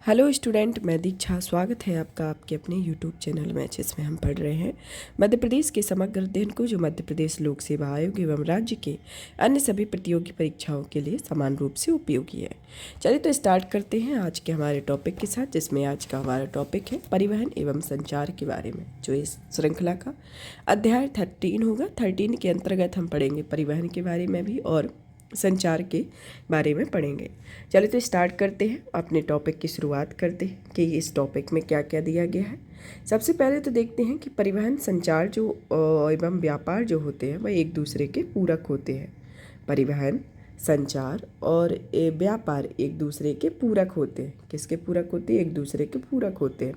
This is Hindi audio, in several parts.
हेलो स्टूडेंट, मैं दीक्षा। स्वागत है आपका आपके अपने यूट्यूब चैनल में, जिसमें हम पढ़ रहे हैं मध्य प्रदेश के समग्र अध्ययन को, जो मध्य प्रदेश लोक सेवा आयोग एवं राज्य के अन्य सभी प्रतियोगी परीक्षाओं के लिए समान रूप से उपयोगी है। चलिए तो स्टार्ट करते हैं आज के हमारे टॉपिक के साथ, जिसमें आज का हमारा टॉपिक है परिवहन एवं संचार के बारे में, जो इस श्रृंखला का अध्याय 13 होगा। 13 के अंतर्गत हम पढ़ेंगे परिवहन के बारे में भी और संचार के बारे में पढ़ेंगे। चलिए तो स्टार्ट करते हैं, अपने टॉपिक की शुरुआत करते हैं कि इस टॉपिक में क्या क्या दिया गया है। सबसे पहले तो देखते हैं कि परिवहन संचार जो एवं व्यापार जो होते हैं वह एक दूसरे के पूरक होते हैं। परिवहन, संचार और व्यापार एक दूसरे के पूरक होते हैं। किसके पूरक होते हैं? एक दूसरे के पूरक होते हैं।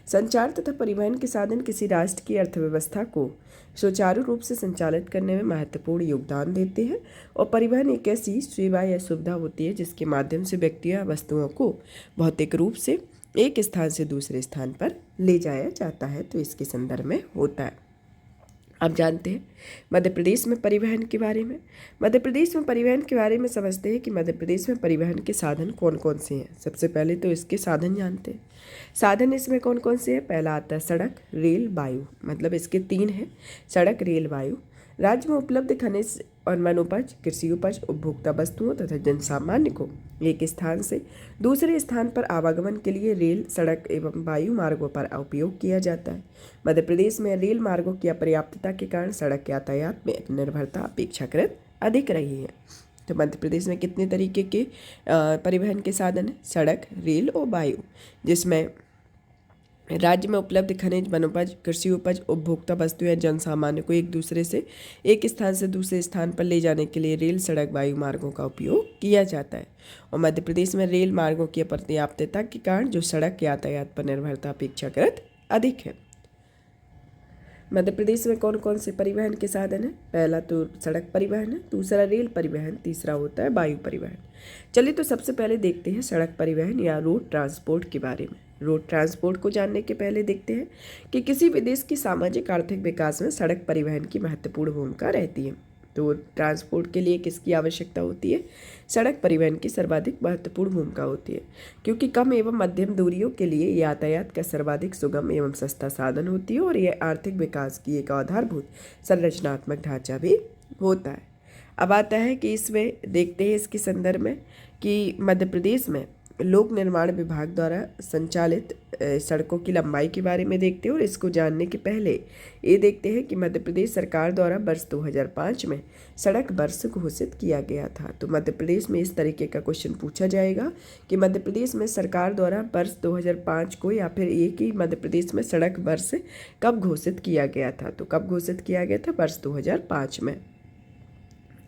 संचार तथा परिवहन के साधन किसी राष्ट्र की अर्थव्यवस्था को सुचारू रूप से संचालित करने में महत्वपूर्ण योगदान देते हैं, और परिवहन एक ऐसी सेवा या सुविधा होती है जिसके माध्यम से व्यक्तियों या वस्तुओं को भौतिक रूप से एक स्थान से दूसरे स्थान पर ले जाया जाता है। तो इसके संदर्भ में होता है। अब जानते हैं मध्य प्रदेश में परिवहन के बारे में। मध्य प्रदेश में परिवहन के बारे में समझते हैं कि मध्य प्रदेश में परिवहन के साधन कौन कौन से हैं। सबसे पहले तो इसके साधन जानते हैं। साधन इसमें कौन कौन से हैं? पहला आता है सड़क, रेल, वायु। मतलब इसके 3 हैं: सड़क, रेल, वायु। राज्य में उपलब्ध खनिज और वनोपज, कृषि उपज, उपभोक्ता वस्तुओं तथा जनसामान्य को एक स्थान से दूसरे स्थान पर आवागमन के लिए रेल, सड़क एवं वायु मार्गों पर उपयोग किया जाता है। मध्य प्रदेश में रेल मार्गों की अपर्याप्तता के कारण सड़क यातायात में निर्भरता अपेक्षाकृत अधिक रही है। तो मध्य प्रदेश में कितने तरीके के परिवहन के साधन हैं? सड़क, रेल और वायु, जिसमें राज्य में उपलब्ध खनिज, वनोपज, कृषि उपज, उपभोक्ता वस्तु या जनसामान्य को एक दूसरे से एक स्थान से दूसरे स्थान पर ले जाने के लिए रेल, सड़क, वायु मार्गों का उपयोग किया जाता है। और मध्य प्रदेश में रेल मार्गों की अपर्याप्तता के कारण जो सड़क यातायात पर निर्भरता अपेक्षाकृत अधिक है। मध्य प्रदेश में कौन कौन से परिवहन के साधन हैं? पहला तो सड़क परिवहन है, दूसरा रेल परिवहन, तीसरा होता है वायु परिवहन। चलिए तो सबसे पहले देखते हैं सड़क परिवहन या रोड ट्रांसपोर्ट के बारे में। रोड ट्रांसपोर्ट को जानने के पहले देखते हैं कि किसी भी देश की सामाजिक आर्थिक विकास में सड़क परिवहन की महत्वपूर्ण भूमिका रहती है। तो ट्रांसपोर्ट के लिए किसकी आवश्यकता होती है? सड़क परिवहन की सर्वाधिक महत्वपूर्ण भूमिका होती है, क्योंकि कम एवं मध्यम दूरियों के लिए यातायात का सर्वाधिक सुगम एवं सस्ता साधन होती है, और यह आर्थिक विकास की एक आधारभूत संरचनात्मक ढांचा भी होता है। अब आता है कि इसमें देखते हैं इसके संदर्भ में कि मध्य प्रदेश में लोक निर्माण विभाग द्वारा संचालित सड़कों की लंबाई के बारे में देखते हैं। और इसको जानने के पहले ये देखते हैं कि मध्य प्रदेश सरकार द्वारा वर्ष 2005 में सड़क वर्ष घोषित किया गया था। तो मध्य प्रदेश में इस तरीके का क्वेश्चन पूछा जाएगा कि मध्य प्रदेश में सरकार द्वारा वर्ष 2005 को, या फिर एक ही मध्य प्रदेश में सड़क वर्ष कब घोषित किया गया था। तो कब घोषित किया गया था? वर्ष 2005 में।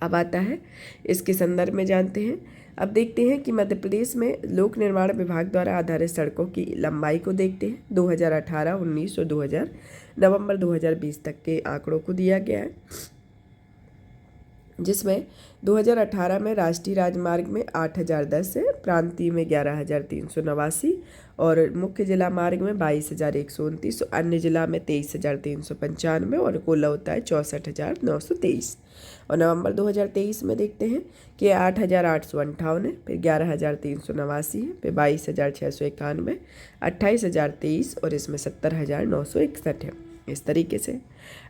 अब आता है इसके संदर्भ में जानते हैं। अब देखते हैं कि मध्य प्रदेश में लोक निर्माण विभाग द्वारा आधारित सड़कों की लंबाई को देखते हैं। 2018, 19 और नवंबर 2020 तक के आंकड़ों को दिया गया है, जिसमें 2018 में राष्ट्रीय राजमार्ग में 8010 है, प्रांतीय में 11389 और मुख्य जिला मार्ग में 22129, अन्य जिला में 23395 और कुल होता है 64923। और नवंबर 2023 में देखते हैं कि 8858 है, फिर 11389 है, फिर 22691, 28023 और इसमें 70961 है। इस तरीके से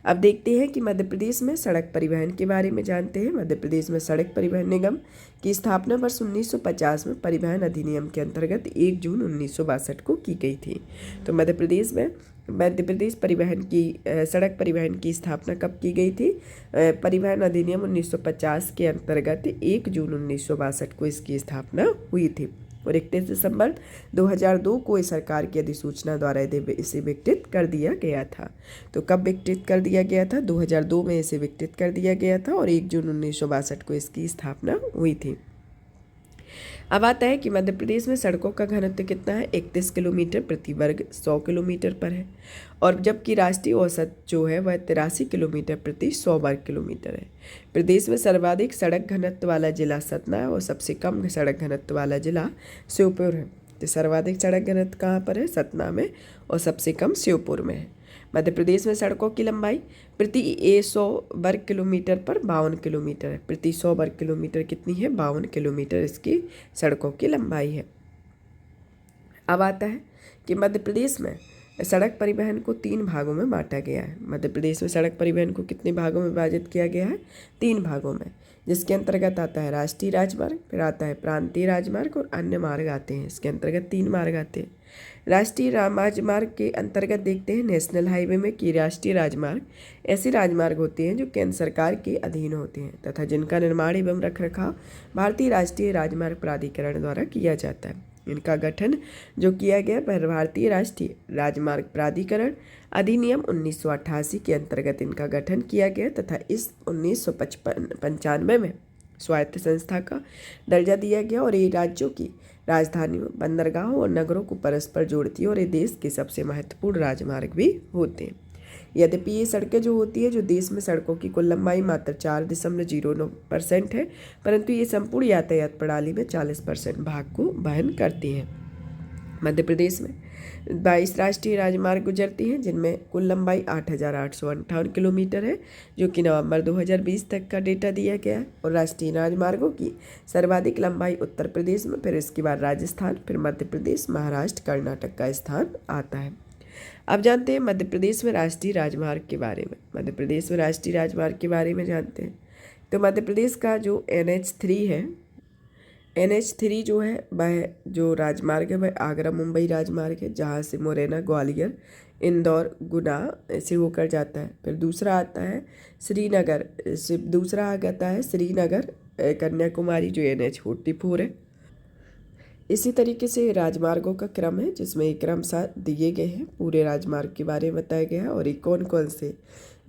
अब देखते हैं कि मध्य प्रदेश में सड़क परिवहन के बारे में जानते हैं। मध्य प्रदेश में सड़क परिवहन निगम की स्थापना वर्ष 1950 में परिवहन अधिनियम के अंतर्गत 1 जून 1962 को की गई थी। तो मध्य प्रदेश परिवहन की सड़क परिवहन की स्थापना कब की गई थी? परिवहन अधिनियम 1950 के अंतर्गत 1 जून 1962 को इसकी स्थापना हुई थी, और 31 दिसंबर 2002 को इस सरकार की अधिसूचना द्वारा इसे विकृत कर दिया गया था। तो कब विकृत कर दिया गया था? 2002 में इसे विकृत कर दिया गया था, और 1 जून 1962 को इसकी स्थापना हुई थी। अब आता है कि मध्य प्रदेश में सड़कों का घनत्व कितना है? 31 किलोमीटर प्रति वर्ग 100 किलोमीटर पर है, और जबकि राष्ट्रीय औसत जो है वह 83 किलोमीटर प्रति 100 वर्ग किलोमीटर है। प्रदेश में सर्वाधिक सड़क घनत्व वाला जिला सतना है, और सबसे कम सड़क घनत्व वाला जिला श्योपुर है। तो सर्वाधिक सड़क घनत्व कहाँ पर है? सतना में, और सबसे कम श्योपुर में है। मध्य प्रदेश में सड़कों की लंबाई प्रति 100 वर्ग किलोमीटर पर 52 किलोमीटर है। प्रति 100 वर्ग किलोमीटर कितनी है? 52 किलोमीटर इसकी सड़कों की लंबाई है। अब आता है कि मध्य प्रदेश में सड़क परिवहन को 3 भागों में बांटा गया है। मध्य प्रदेश में सड़क परिवहन को कितने भागों में विभाजित किया गया है? 3 भागों में, जिसके अंतर्गत आता है राष्ट्रीय राजमार्ग, फिर आता है प्रांतीय राजमार्ग और अन्य मार्ग आते हैं। इसके अंतर्गत 3 मार्ग आते हैं। राष्ट्रीय राजमार्ग के अंतर्गत देखते हैं नेशनल हाईवे में कि राष्ट्रीय राजमार्ग ऐसे राजमार्ग होते हैं जो केंद्र सरकार के अधीन होते हैं तथा जिनका निर्माण एवं रखरखाव भारतीय राष्ट्रीय राजमार्ग प्राधिकरण द्वारा किया जाता है। इनका गठन जो किया गया भारतीय राष्ट्रीय राजमार्ग प्राधिकरण अधिनियम 1988 के अंतर्गत इनका गठन किया गया तथा इस 1995 में स्वायत्त संस्था का दर्जा दिया गया और ये राज्यों की राजधानियों, बंदरगाहों और नगरों को परस्पर जोड़ती है और ये देश के सबसे महत्वपूर्ण राजमार्ग भी होते हैं। यद्यपि ये सड़कें जो होती है, जो देश में सड़कों की कुल लंबाई मात्र 4.09% है, परंतु ये संपूर्ण यातायात प्रणाली में 40% भाग को वहन करती हैं। मध्य प्रदेश में 22 राष्ट्रीय राजमार्ग गुजरती हैं, जिनमें कुल लंबाई 8,858 किलोमीटर है, जो कि नवंबर 2020 तक का डेटा दिया गया है। और राष्ट्रीय राजमार्गों की सर्वाधिक लंबाई उत्तर प्रदेश में, फिर इसके बाद राजस्थान, फिर मध्य प्रदेश, महाराष्ट्र, कर्नाटक का स्थान आता है। अब जानते हैं मध्य प्रदेश में राष्ट्रीय राजमार्ग के बारे में। मध्य प्रदेश में राष्ट्रीय राजमार्ग के बारे में जानते हैं तो मध्य प्रदेश का जो NH3 है, NH3 जो है वह जो राजमार्ग है वह आगरा मुंबई राजमार्ग है, जहाँ से मुरैना, ग्वालियर, इंदौर, गुना से होकर जाता है। फिर दूसरा आता है श्रीनगर कन्याकुमारी जो NH44 है। इसी तरीके से राजमार्गों का क्रम है, जिसमें एक क्रम साथ दिए गए हैं, पूरे राजमार्ग के बारे में बताया गया है और ये कौन कौन से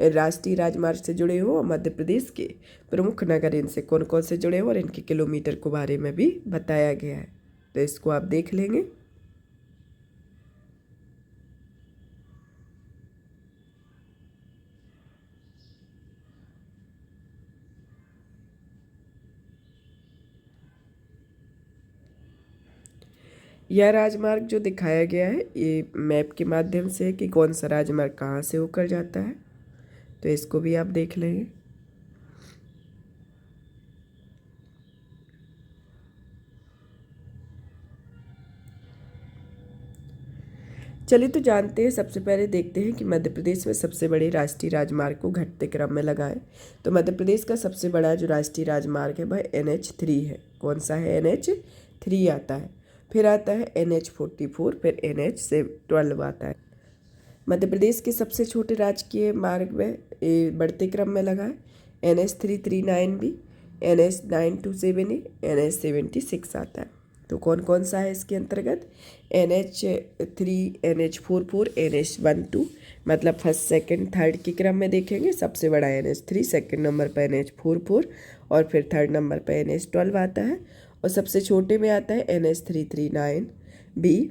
राष्ट्रीय राजमार्ग से जुड़े हो और मध्य प्रदेश के प्रमुख नगर इनसे कौन कौन से जुड़े हो और इनके किलोमीटर के बारे में भी बताया गया है। तो इसको आप देख लेंगे। यह राजमार्ग जो दिखाया गया है ये मैप के माध्यम से कि कौन सा राजमार्ग कहाँ से होकर जाता है, तो इसको भी आप देख लेंगे। चलिए तो जानते हैं, सबसे पहले देखते हैं कि मध्य प्रदेश में सबसे बड़े राष्ट्रीय राजमार्ग को घटते क्रम में लगाएं। तो मध्य प्रदेश का सबसे बड़ा जो राष्ट्रीय राजमार्ग है वह NH3 है। कौन सा है? NH3 आता है। फिर आता है NH44, फिर NH12 आता है। मध्य प्रदेश के सबसे छोटे राजकीय मार्ग में बढ़ते क्रम में लगाएं। NH339B, NH927A, NH76 आता है। तो कौन कौन सा है इसके अंतर्गत? NH3, NH44, NH12, मतलब फर्स्ट, सेकंड, थर्ड के क्रम में देखेंगे। सबसे बड़ा NH3, सेकंड नंबर पर NH44 और फिर थर्ड नंबर पर NH12 आता है। और सबसे छोटे में आता है NH339B,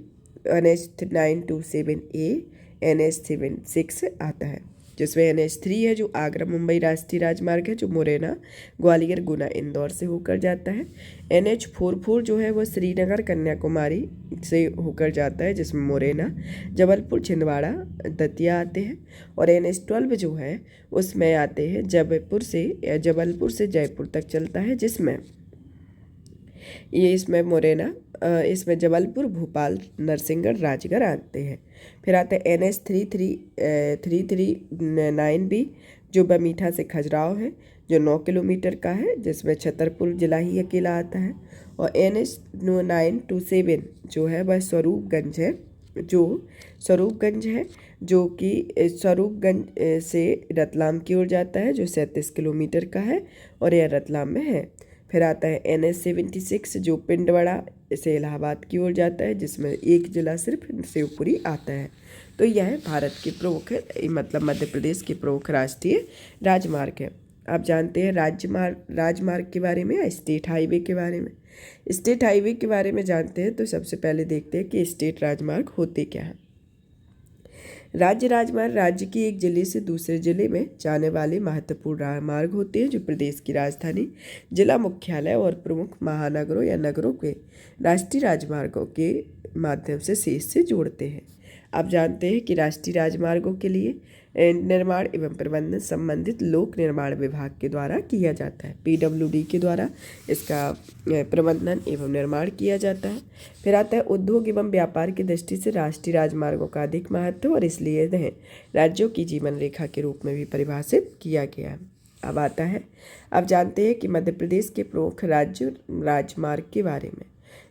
NH927A, NH76 आता है, जिसमें NH3 है जो आगरा मुंबई राष्ट्रीय राजमार्ग है, जो मुरैना, ग्वालियर, गुना, इंदौर से होकर जाता है। NH44 जो है वो श्रीनगर कन्याकुमारी से होकर जाता है, जिसमें मुरैना, जबलपुर, छिंदवाड़ा, दतिया आते हैं। और NH12 जो है उसमें आते हैं जबलपुर से जयपुर तक चलता है, जिसमें इसमें मुरैना, इसमें जबलपुर, भोपाल, नरसिंहगढ़, राजगढ़ आते हैं। फिर आता है NH339B जो बमीठा से खजुराहो है, जो 9 किलोमीटर का है, जिसमें छतरपुर जिला ही अकेला आता है। और NH927 जो है वह स्वरूपगंज है, जो कि स्वरूपगंज से रतलाम की ओर जाता है, जो 37 किलोमीटर का है और यह रतलाम में है। फिर आता है NH76 जो पिंडवाड़ा से इलाहाबाद की ओर जाता है, जिसमें एक जिला सिर्फ शिवपुरी आता है। तो यह भारत के प्रमुख मतलब मध्य प्रदेश के प्रमुख राष्ट्रीय राजमार्ग है। आप जानते हैं राजमार्ग के बारे में या स्टेट हाईवे के बारे में। स्टेट हाईवे के बारे में जानते हैं तो सबसे पहले देखते हैं कि स्टेट राजमार्ग होते क्या हैं। राज्य राजमार्ग राज्य की एक जिले से दूसरे जिले में जाने वाले महत्वपूर्ण मार्ग होते हैं, जो प्रदेश की राजधानी, जिला मुख्यालय और प्रमुख महानगरों या नगरों के राष्ट्रीय राजमार्गों के माध्यम से शेष से जोड़ते हैं। आप जानते हैं कि राष्ट्रीय राजमार्गों के लिए निर्माण एवं प्रबंधन संबंधित लोक निर्माण विभाग के द्वारा किया जाता है। पीडब्ल्यूडी के द्वारा इसका प्रबंधन एवं निर्माण किया जाता है। फिर आता है उद्योग एवं व्यापार की दृष्टि से राष्ट्रीय राजमार्गों का अधिक महत्व और इसलिए इन्हें राज्यों की जीवन रेखा के रूप में भी परिभाषित किया गया है। अब आता है, अब जानते हैं कि मध्य प्रदेश के प्रमुख राज्य राजमार्ग के बारे में,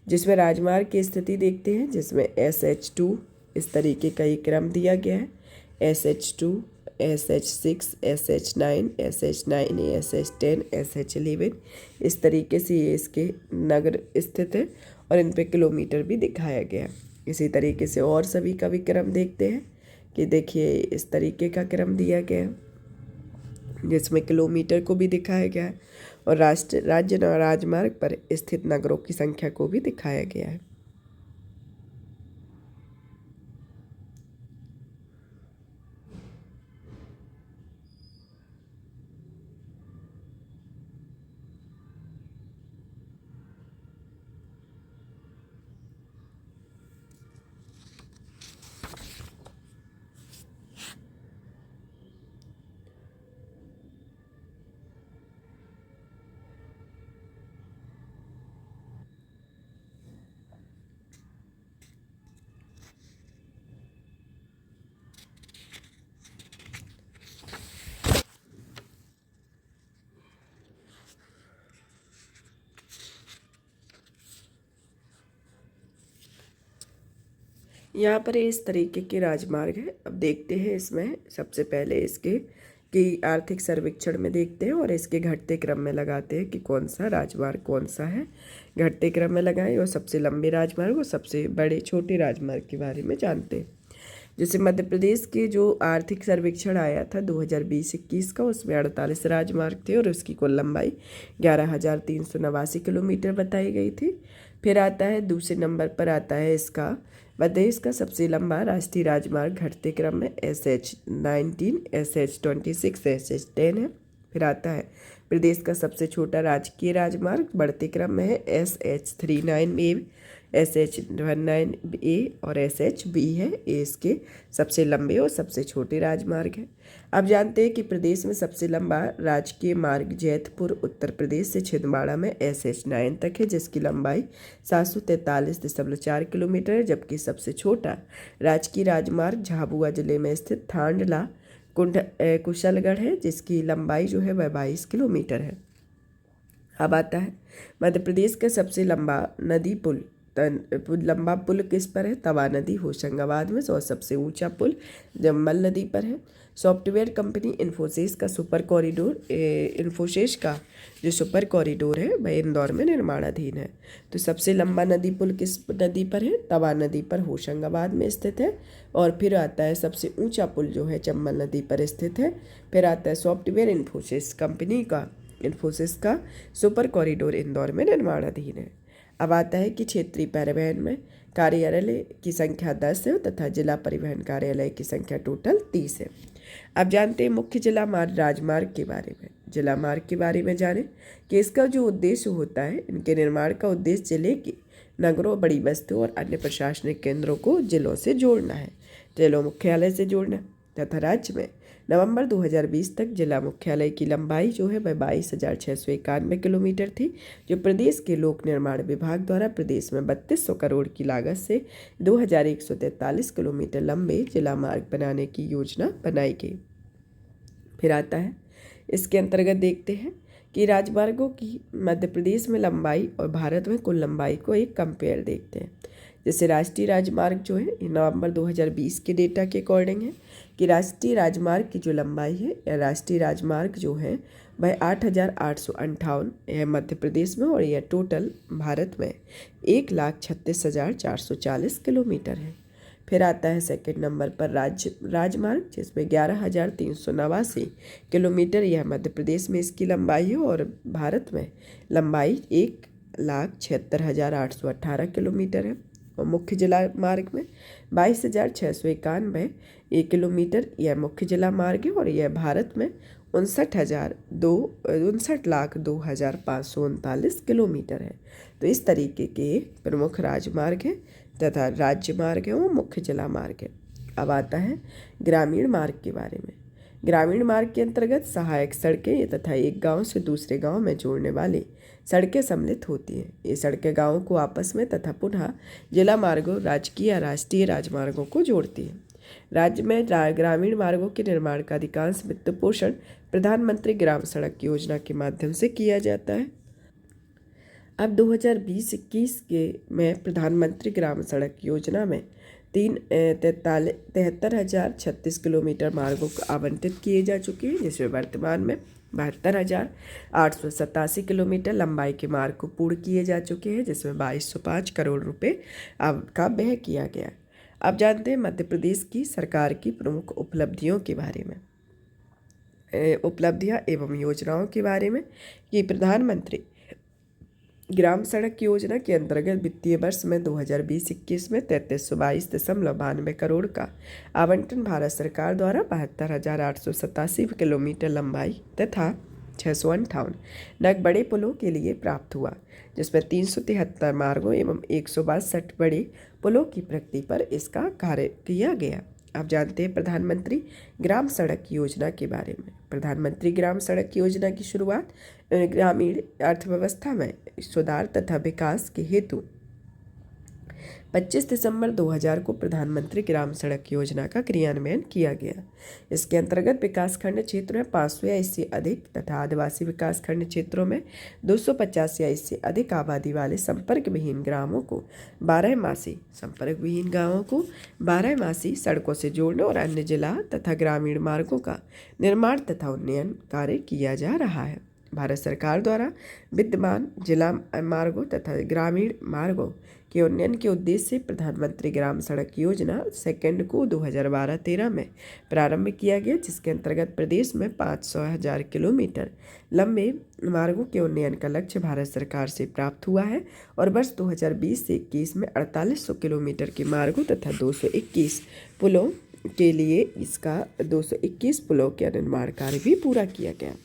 जिसमें राजमार्ग की स्थिति देखते हैं, जिसमें SH2 इस तरीके का एक क्रम दिया गया है। SH2, SH6, SH9, SH9A, SH10, SH11 इस तरीके से ये इसके नगर स्थित है और इन पे किलोमीटर भी दिखाया गया है। इसी तरीके से और सभी का भी क्रम देखते हैं कि देखिए इस तरीके का क्रम दिया गया है जिसमें किलोमीटर को भी दिखाया गया है और राज्य राजमार्ग पर स्थित नगरों की संख्या को भी दिखाया गया है। यहाँ पर इस तरीके के राजमार्ग है। अब देखते हैं इसमें सबसे पहले इसके कि आर्थिक सर्वेक्षण में देखते हैं और इसके घटते क्रम में लगाते हैं कि कौन सा राजमार्ग कौन सा है। घटते क्रम में लगाएं और सबसे लंबे राजमार्ग और सबसे बड़े छोटे राजमार्ग के बारे में जानते हैं। जैसे मध्य प्रदेश के जो आर्थिक सर्वेक्षण आया था 2020-21 का, उसमें 48 राजमार्ग थे और उसकी कुल लंबाई 11,389 किलोमीटर बताई गई थी। फिर आता है दूसरे नंबर पर आता है इसका प्रदेश का सबसे लंबा राष्ट्रीय राजमार्ग घटते क्रम में SH19, SH26, SH10 है। फिर आता है प्रदेश का सबसे छोटा राजकीय राजमार्ग बढ़ते क्रम में है SH39A, SH19A और SHB है। ये इसके सबसे लंबे और सबसे छोटे राजमार्ग हैं। अब जानते हैं कि प्रदेश में सबसे लंबा राजकीय मार्ग जैतपुर उत्तर प्रदेश से छिंदवाड़ा में SH9 तक है, जिसकी लंबाई 743.4 किलोमीटर है, जबकि सबसे छोटा राजकीय राजमार्ग झाबुआ जिले में स्थित थांडला कुशलगढ़ है, जिसकी लंबाई जो है वह 22 किलोमीटर है। अब आता है मध्य प्रदेश का सबसे लंबा नदी पुल लंबा पुल किस पर है? तवा नदी होशंगाबाद में। और सबसे ऊंचा पुल जम्बल नदी पर है। सॉफ्टवेयर कंपनी इन्फोसिस का सुपर कॉरिडोर इन्फोसिस का जो सुपर कॉरिडोर है वह इंदौर में निर्माणाधीन है। तो सबसे लंबा नदी पुल किस नदी पर है? तवा नदी पर होशंगाबाद में स्थित है। और फिर आता है सबसे ऊंचा पुल जो है चंबल नदी पर स्थित है। फिर आता है सॉफ्टवेयर इन्फोसिस का सुपर कॉरिडोर इंदौर में निर्माणाधीन है। अब आता है कि क्षेत्रीय परिवहन में कार्यालय की संख्या 10 है तथा जिला परिवहन कार्यालय की संख्या टोटल 30 है। अब जानते हैं मुख्य जिला राजमार्ग के बारे में। जिला मार्ग के बारे में जानें कि इसका जो उद्देश्य होता है, इनके निर्माण का उद्देश्य जिले के नगरों, बड़ी बस्तियों और अन्य प्रशासनिक केंद्रों को जिलों से जोड़ना है, जिलों मुख्यालय से जोड़ना तथा राज्य में नवंबर 2020 तक जिला मुख्यालय की लंबाई जो है वह 22,691 किलोमीटर थी, जो प्रदेश के लोक निर्माण विभाग द्वारा प्रदेश में 3200 करोड़ की लागत से 2143 किलोमीटर लंबे जिला मार्ग बनाने की योजना बनाई गई। फिर आता है इसके अंतर्गत देखते हैं कि राजमार्गों की मध्य प्रदेश में लंबाई और भारत में कुल लंबाई को एक कंपेयर देखते हैं। जैसे राष्ट्रीय राजमार्ग जो है नवंबर 2020 के डेटा के अकॉर्डिंग है कि राष्ट्रीय राजमार्ग की जो लंबाई है या राष्ट्रीय राजमार्ग जो है वह 8,858 है मध्य प्रदेश में, और यह टोटल भारत में 1,36,440 किलोमीटर है। फिर आता है सेकंड नंबर पर राजमार्ग, जिसमें 11,389 किलोमीटर यह मध्य प्रदेश में इसकी लंबाई है, और भारत में लंबाई 1,76,818 किलोमीटर है। और मुख्य जिला मार्ग में 22,691 किलोमीटर यह मुख्य जिला मार्ग है, और यह भारत में 59,02,539 किलोमीटर है। तो इस तरीके के प्रमुख राजमार्ग हैं तथा राज्य मार्ग है वो मुख्य जिला मार्ग है। अब आता है ग्रामीण मार्ग के बारे में। ग्रामीण मार्ग के अंतर्गत सहायक सड़कें तथा एक गांव से दूसरे गांव में जोड़ने वाली सड़कें सम्मिलित होती हैं। ये सड़कें गांवों को आपस में तथा पुनः जिला मार्गों, राजकीय या राष्ट्रीय राजमार्गों को जोड़ती हैं। राज्य में ग्रामीण मार्गों के निर्माण का अधिकांश वित्त पोषण प्रधानमंत्री ग्राम सड़क योजना के माध्यम से किया जाता है। अब 2020-21 के में प्रधानमंत्री ग्राम सड़क योजना में 73,036 किलोमीटर मार्गों को आवंटित किए जा चुके हैं, जिसमें वर्तमान में 72,887 किलोमीटर लंबाई के मार्ग को पूर्ण किए जा चुके हैं, जिसमें 2205 करोड़ रुपए का व्यय किया गया। अब जानते हैं मध्य प्रदेश की सरकार की प्रमुख उपलब्धियों के बारे में, उपलब्धियां एवं योजनाओं के बारे में कि प्रधानमंत्री ग्राम सड़क योजना के अंतर्गत वित्तीय वर्ष में 2020-21 में 3322.92 करोड़ का आवंटन भारत सरकार द्वारा 72,887 किलोमीटर लंबाई तथा 658 नग बड़े पुलों के लिए प्राप्त हुआ, जिसमें 373 मार्गों एवं 162 बड़े पुलों की प्रगति पर इसका कार्य किया गया। अब जानते हैं प्रधानमंत्री ग्राम सड़क योजना के बारे में। प्रधानमंत्री ग्राम सड़क योजना की शुरुआत ग्रामीण अर्थव्यवस्था में सुधार तथा विकास के हेतु 25 दिसंबर 2000 को प्रधानमंत्री ग्राम सड़क योजना का क्रियान्वयन किया गया। इसके अंतर्गत विकासखंड क्षेत्रों में 500 या इससे अधिक तथा आदिवासी विकासखंड क्षेत्रों में 250 या इससे अधिक आबादी वाले संपर्क विहीन गांवों को 12 मासी सड़कों से जोड़ने और अन्य जिला तथा ग्रामीण मार्गों का निर्माण तथा उन्नयन कार्य किया जा रहा है। भारत सरकार द्वारा विद्यमान जिला मार्गों तथा ग्रामीण मार्गों के उन्नयन के उद्देश्य से प्रधानमंत्री ग्राम सड़क योजना सेकेंड को 2012-13 में प्रारंभ किया गया, जिसके अंतर्गत प्रदेश में 500,000 किलोमीटर लंबे मार्गों के उन्नयन का लक्ष्य भारत सरकार से प्राप्त हुआ है और वर्ष 2020 से 21 में 4800 किलोमीटर के मार्गों तथा 221 पुलों के लिए इसका 221 पुलों का निर्माण कार्य भी पूरा किया गया।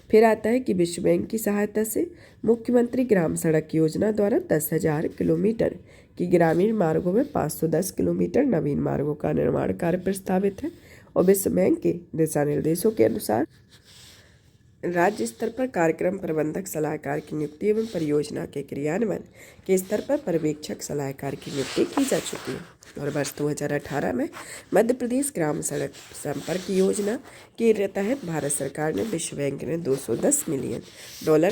फिर आता है कि विश्व बैंक की सहायता से मुख्यमंत्री ग्राम सड़क योजना द्वारा 10,000 किलोमीटर की ग्रामीण मार्गों में 510 किलोमीटर नवीन मार्गों का निर्माण कार्य प्रस्तावित है और विश्व बैंक के दिशा निर्देशों के अनुसार राज्य स्तर पर कार्यक्रम प्रबंधक सलाहकार की नियुक्ति एवं परियोजना के क्रियान्वयन के स्तर पर पर्यवेक्षक सलाहकार की नियुक्ति की जा चुकी है और वर्ष 2018 में मध्य प्रदेश ग्राम सड़क संपर्क योजना के तहत भारत सरकार ने विश्व बैंक ने $210 मिलियन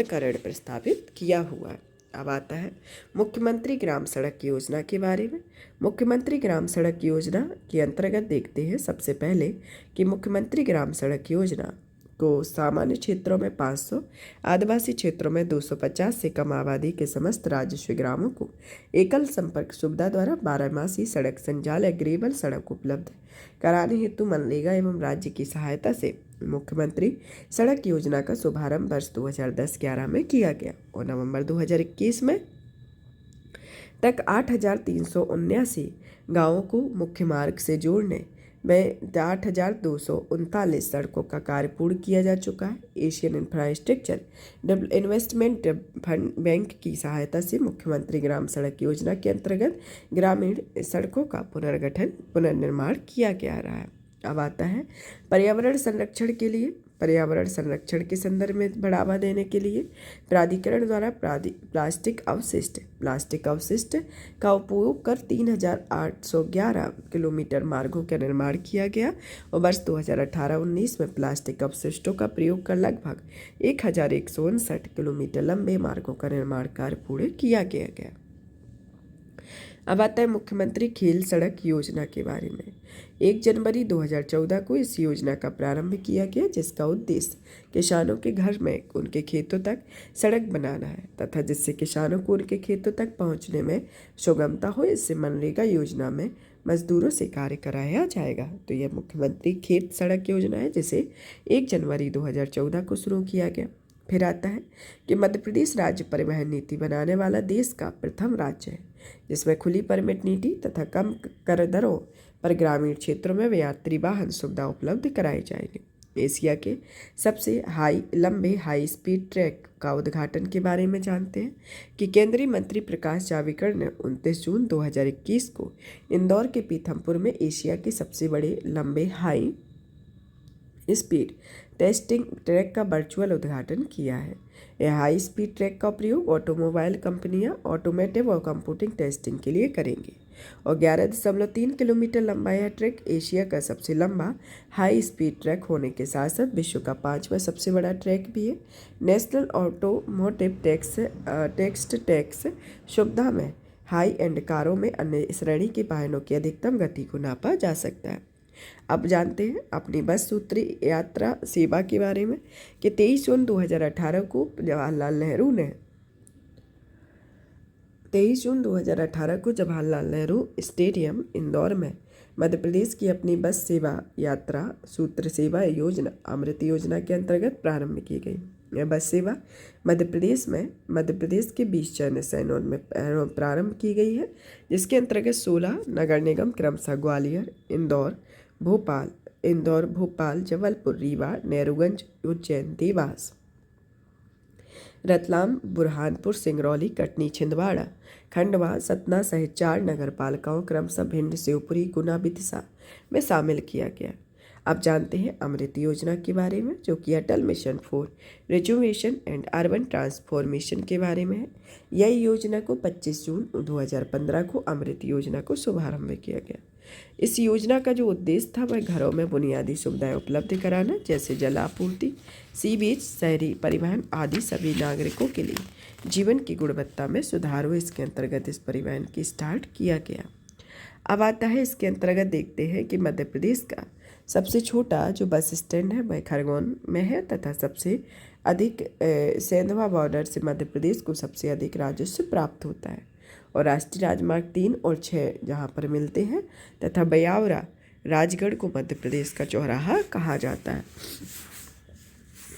का ऋण प्रस्तावित किया हुआ है। अब आता है मुख्यमंत्री ग्राम सड़क योजना के बारे में। मुख्यमंत्री ग्राम सड़क योजना के अंतर्गत देखते हैं सबसे पहले कि मुख्यमंत्री ग्राम सड़क योजना को सामान्य क्षेत्रों में 500, आदिवासी क्षेत्रों में 250 से कम आबादी के समस्त राजस्व ग्रामों को एकल संपर्क सुविधा द्वारा 12 मासी सड़क संजाल एग्रीबल सड़क उपलब्ध कराने हेतु मनरेगा एवं राज्य की सहायता से मुख्यमंत्री सड़क योजना का शुभारंभ वर्ष 2010-11 में किया गया और नवंबर 2021 में तक 8,379 गाँवों को मुख्य मार्ग से जोड़ने में 8,239 सड़कों का कार्य पूर्ण किया जा चुका है। Asian infrastructure investment fund bank की सहायता से मुख्यमंत्री ग्राम सड़क योजना के अंतर्गत ग्रामीण सड़कों का पुनर्निर्माण किया गया रहा है। अब आता है पर्यावरण संरक्षण के लिए। पर्यावरण संरक्षण के संदर्भ में बढ़ावा देने के लिए प्राधिकरण द्वारा प्लास्टिक अवशिष्ट का उपयोग कर 3,811 किलोमीटर मार्गों का निर्माण किया गया और वर्ष 2018-19 में प्लास्टिक अवशिष्टों का प्रयोग कर लगभग 1,159 किलोमीटर लंबे मार्गों का निर्माण कार्य पूर्ण किया गया। अब आता है मुख्यमंत्री खेल सड़क योजना के बारे में। 1 जनवरी 2014 को इस योजना का प्रारंभ किया गया, जिसका उद्देश्य किसानों के घर में उनके खेतों तक सड़क बनाना है तथा जिससे किसानों को उनके खेतों तक पहुंचने में सुगमता हो। इससे मनरेगा योजना में मजदूरों से कार्य कराया जाएगा। तो यह मुख्यमंत्री खेत सड़क योजना है, जिसे 1 जनवरी 2014 को शुरू किया गया। फिर आता है कि मध्य प्रदेश राज्य परिवहन नीति बनाने वाला देश का प्रथम राज्य है, जिसमें खुली परमिट नीति तथा कम कर दरों पर ग्रामीण क्षेत्रों में यात्री वाहन सुविधा उपलब्ध कराई जाएगी। एशिया के सबसे लंबे हाई स्पीड ट्रैक का उद्घाटन के बारे में जानते हैं कि केंद्रीय मंत्री प्रकाश जावड़ेकर ने 29 जून 2021 को इंदौर के पीथमपुर में एशिया के सबसे बड़े लंबे हाई स्पीड टेस्टिंग ट्रैक का वर्चुअल उद्घाटन किया है। यह हाई स्पीड ट्रैक का प्रयोग ऑटोमोबाइल कंपनियां ऑटोमेटिव और कंप्यूटिंग टेस्टिंग के लिए करेंगी और 11.3 किलोमीटर लंबा यह ट्रैक एशिया का सबसे लंबा हाई स्पीड ट्रैक होने के साथ साथ विश्व का 5वां सबसे बड़ा ट्रैक भी है। नेशनल ऑटोमोटिव टैक्स सुविधा में हाई एंड कारों में अन्य श्रेणी के वाहनों की अधिकतम गति को नापा जा सकता है। अब जानते हैं अपनी बस सूत्री यात्रा सेवा के बारे में कि 23 जून 2018 को जवाहरलाल नेहरू स्टेडियम इंदौर में मध्य प्रदेश की अपनी बस सेवा यात्रा सूत्र सेवा योजना अमृत योजना के अंतर्गत प्रारंभ की गई। यह बस सेवा मध्य प्रदेश के 20 चयनित शहरों में प्रारंभ की गई है, जिसके अंतर्गत 16 नगर निगम क्रमशः ग्वालियर, इंदौर, भोपाल, जबलपुर, रीवा, नेहरूगंज, उज्जैन, देवास, रतलाम, बुरहानपुर, सिंगरौली, कटनी, छिंदवाड़ा, खंडवा, सतना सहित 4 नगर पालिकाओं क्रमशः भिंड, शिवपुरी, गुना, विदिशा में शामिल किया गया। अब जानते हैं अमृत योजना के बारे में, जो कि Atal mission for rejuvenation and urban transformation के बारे में है। यह योजना को 25 जून 2015 को अमृत योजना को शुभारंभ किया गया। इस योजना का जो उद्देश्य था वह घरों में बुनियादी सुविधाएं उपलब्ध कराना, जैसे जल आपूर्ति, सीवेज, शहरी परिवहन आदि सभी नागरिकों के लिए जीवन की गुणवत्ता में सुधार हो। इसके अंतर्गत इस परिवहन की स्टार्ट किया गया। अब आता है इसके अंतर्गत देखते हैं कि मध्य प्रदेश का सबसे छोटा जो बस स्टैंड है वह खरगोन में है तथा सबसे अधिक सेंधवा बॉर्डर से मध्य प्रदेश को सबसे अधिक राजस्व प्राप्त होता है और राष्ट्रीय राजमार्ग 3 और 6 जहाँ पर मिलते हैं तथा ब्यावरा राजगढ़ को मध्य प्रदेश का चौराहा कहा जाता है।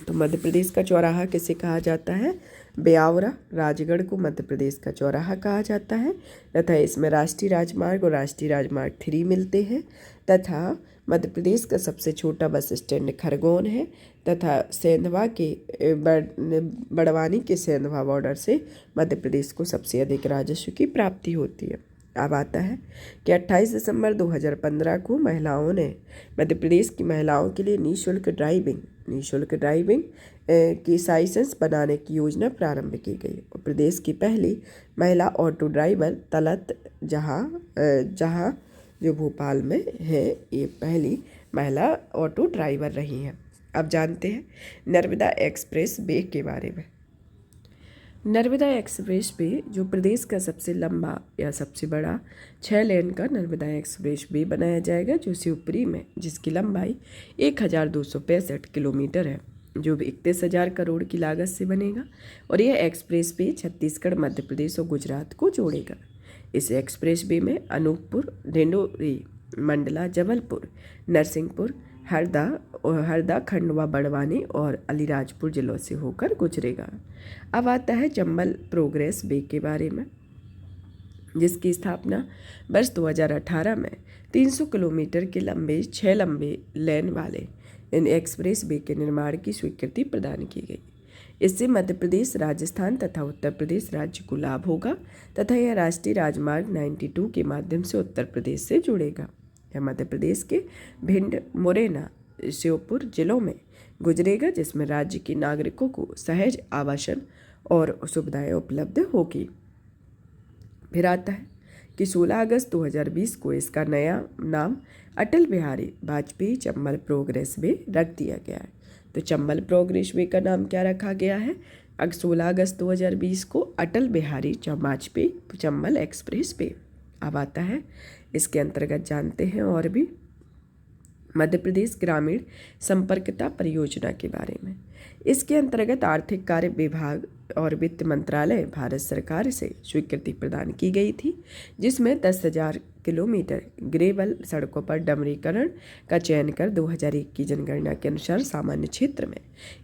तो मध्य प्रदेश का चौराहा किसे कहा जाता है? ब्यावरा राजगढ़ को मध्य प्रदेश का चौराहा कहा जाता है तथा इसमें राष्ट्रीय राजमार्ग और राष्ट्रीय राजमार्ग 3 मिलते हैं तथा मध्य प्रदेश का सबसे छोटा बस स्टैंड खरगोन है तथा सेंधवा के बड़वानी के सेंधवा बॉर्डर से मध्य प्रदेश को सबसे अधिक राजस्व की प्राप्ति होती है। अब आता है कि 28 दिसंबर 2015 को महिलाओं ने मध्य प्रदेश की महिलाओं के लिए निःशुल्क ड्राइविंग की लाइसेंस बनाने की योजना प्रारंभ की गई और प्रदेश की पहली महिला ऑटो ड्राइवर तलत जहां जो भोपाल में है, ये पहली महिला ऑटो ड्राइवर रही हैं। अब जानते हैं नर्मदा एक्सप्रेस वे के बारे में। नर्मदा एक्सप्रेस वे जो प्रदेश का सबसे लंबा या सबसे बड़ा 6 लेन का नर्मदा एक्सप्रेस वे बनाया जाएगा, जो शिवपुरी में जिसकी लंबाई 1265 किलोमीटर है, जो 31,000 करोड़ की लागत से बनेगा और यह एक्सप्रेस वे छत्तीसगढ़, मध्य प्रदेश और गुजरात को जोड़ेगा। इस एक्सप्रेस वे में अनूपपुर, डिंडोरी, मंडला, जबलपुर, नरसिंहपुर, हरदा, खंडवा, बड़वानी और अलीराजपुर जिलों से होकर गुजरेगा। अब आता है चंबल प्रोग्रेस वे के बारे में, जिसकी स्थापना वर्ष 2018 में 300 किलोमीटर के लंबे 6 लंबे लेन वाले इन एक्सप्रेस वे के निर्माण की स्वीकृति प्रदान की गई। इससे मध्य प्रदेश, राजस्थान तथा उत्तर प्रदेश राज्य को लाभ होगा तथा यह राष्ट्रीय राजमार्ग 92 के माध्यम से उत्तर प्रदेश से जुड़ेगा। यह मध्य प्रदेश के भिंड, मुरैना, श्योपुर जिलों में गुजरेगा, जिसमें राज्य के नागरिकों को सहज आवासन और सुविधाएं उपलब्ध होगी। फिर आता है कि 16 अगस्त 2020 को इसका नया नाम अटल बिहारी वाजपेयी चंबल प्रोग्रेस वे रख दिया गया है। तो चंबल प्रोग्रेस वे का नाम क्या रखा गया है? 16 अगस्त 2020 को अटल बिहारी वाजपेयी चंबल एक्सप्रेस वे। अब आता है इसके अंतर्गत जानते हैं और भी मध्य प्रदेश ग्रामीण संपर्कता परियोजना के बारे में। इसके अंतर्गत आर्थिक कार्य विभाग और वित्त मंत्रालय भारत सरकार से स्वीकृति प्रदान की गई थी, जिसमें 10,000 किलोमीटर ग्रेवल सड़कों पर डामरीकरण का चयन कर 2001 की जनगणना के अनुसार सामान्य क्षेत्र में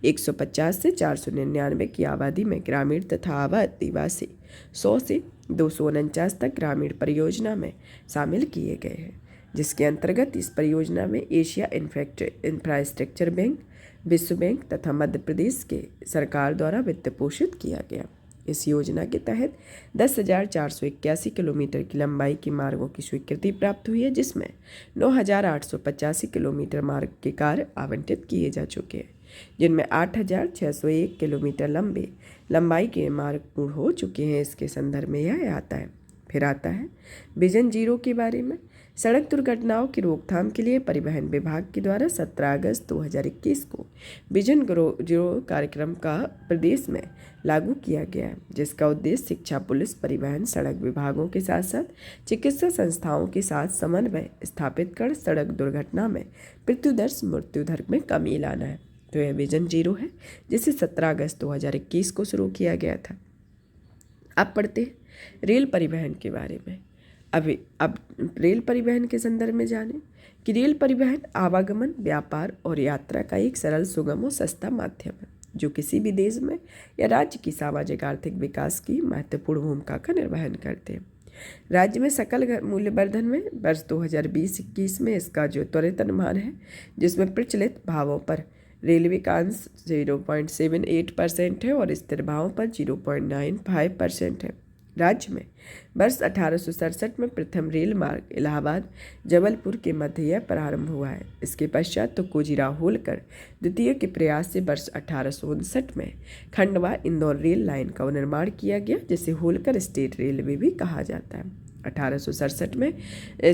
150 से 499 की आबादी में ग्रामीण तथा आदिवासी 100 से 249 तक ग्रामीण परियोजना में शामिल किए गए हैं। जिसके अंतर्गत इस परियोजना में एशिया इंफ्रास्ट्रक्चर बैंक, विश्व बैंक तथा मध्य प्रदेश के सरकार द्वारा वित्त पोषित किया गया। इस योजना के तहत 10,481 किलोमीटर की लंबाई के मार्गों की स्वीकृति प्राप्त हुई है, जिसमें 9,885 किलोमीटर मार्ग के कार्य आवंटित किए जा चुके हैं, जिनमें 8,601 किलोमीटर लंबाई के मार्ग पूर्ण हो चुके हैं। इसके संदर्भ में यह आता है। फिर आता है विजन जीरो के बारे में। सड़क दुर्घटनाओं की रोकथाम के लिए परिवहन विभाग के द्वारा 17 अगस्त 2021 को विजन जीरो कार्यक्रम का प्रदेश में लागू किया गया है, जिसका उद्देश्य शिक्षा, पुलिस, परिवहन, सड़क विभागों के साथ साथ चिकित्सा संस्थाओं के साथ समन्वय स्थापित कर सड़क दुर्घटना में मृत्यु दर में कमी लाना है। तो यह विजन जीरो है, जिसे 17 अगस्त 2021 को शुरू किया गया था। अब पढ़ते हैं रेल परिवहन के बारे में। अब रेल परिवहन के संदर्भ में जानें कि रेल परिवहन आवागमन, व्यापार और यात्रा का एक सरल, सुगम और सस्ता माध्यम है, जो किसी भी देश में या राज्य की सामाजिक आर्थिक विकास की महत्वपूर्ण भूमिका का निर्वहन करते हैं। राज्य में सकल मूल्यवर्धन में वर्ष 2020-21 में इसका जो त्वरित अनुमान है, जिसमें प्रचलित भावों पर रेलवे का अंश 0.78% है और स्थिर भावों पर 0.95% है। राज्य में वर्ष 1867 में प्रथम रेल मार्ग इलाहाबाद जबलपुर के मध्य यह प्रारंभ हुआ है। इसके पश्चात कोजीराव होलकर द्वितीय के प्रयास से वर्ष 1859 में खंडवा इंदौर रेल लाइन का निर्माण किया गया, जिसे होलकर स्टेट रेलवे भी कहा जाता है। 1867 में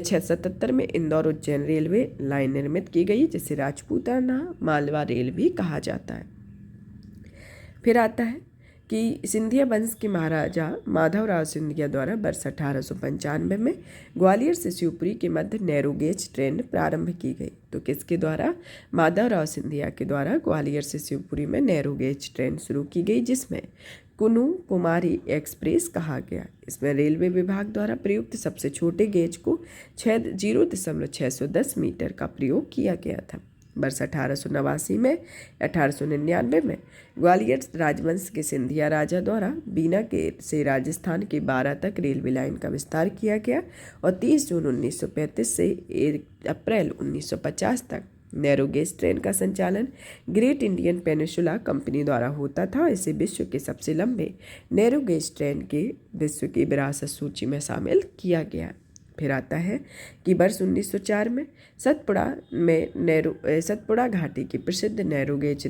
77 में इंदौर उज्जैन रेलवे लाइन निर्मित की गई, जिसे राजपूताना मालवा रेल भी कहा जाता है। फिर आता है कि सिंधिया वंश के महाराजा माधवराव सिंधिया द्वारा वर्ष 1895 में ग्वालियर से शिवपुरी के मध्य नैरो गेज ट्रेन प्रारंभ की गई। तो किसके द्वारा? माधवराव सिंधिया के द्वारा ग्वालियर से शिवपुरी में नैरो गेज ट्रेन शुरू की गई, जिसमें कुनु कुमारी एक्सप्रेस कहा गया। इसमें रेलवे विभाग द्वारा प्रयुक्त सबसे छोटे गेज को 0.610 मीटर का प्रयोग किया गया था। वर्ष 1889 में 1899 में ग्वालियर राजवंश के सिंधिया राजा द्वारा बीना के से राजस्थान के 12 तक रेलवे लाइन का विस्तार किया गया और 30 जून 1935 से 1 अप्रैल 1950 तक नैरो गेज ट्रेन का संचालन ग्रेट इंडियन पेनिनसुला कंपनी द्वारा होता था। इसे विश्व के सबसे लंबे नैरो गेज ट्रेन के विश्व की विरासत सूची में शामिल किया गया। फिर आता है कि वर्ष 1904 में सतपुड़ा घाटी की प्रसिद्ध नैरो गेज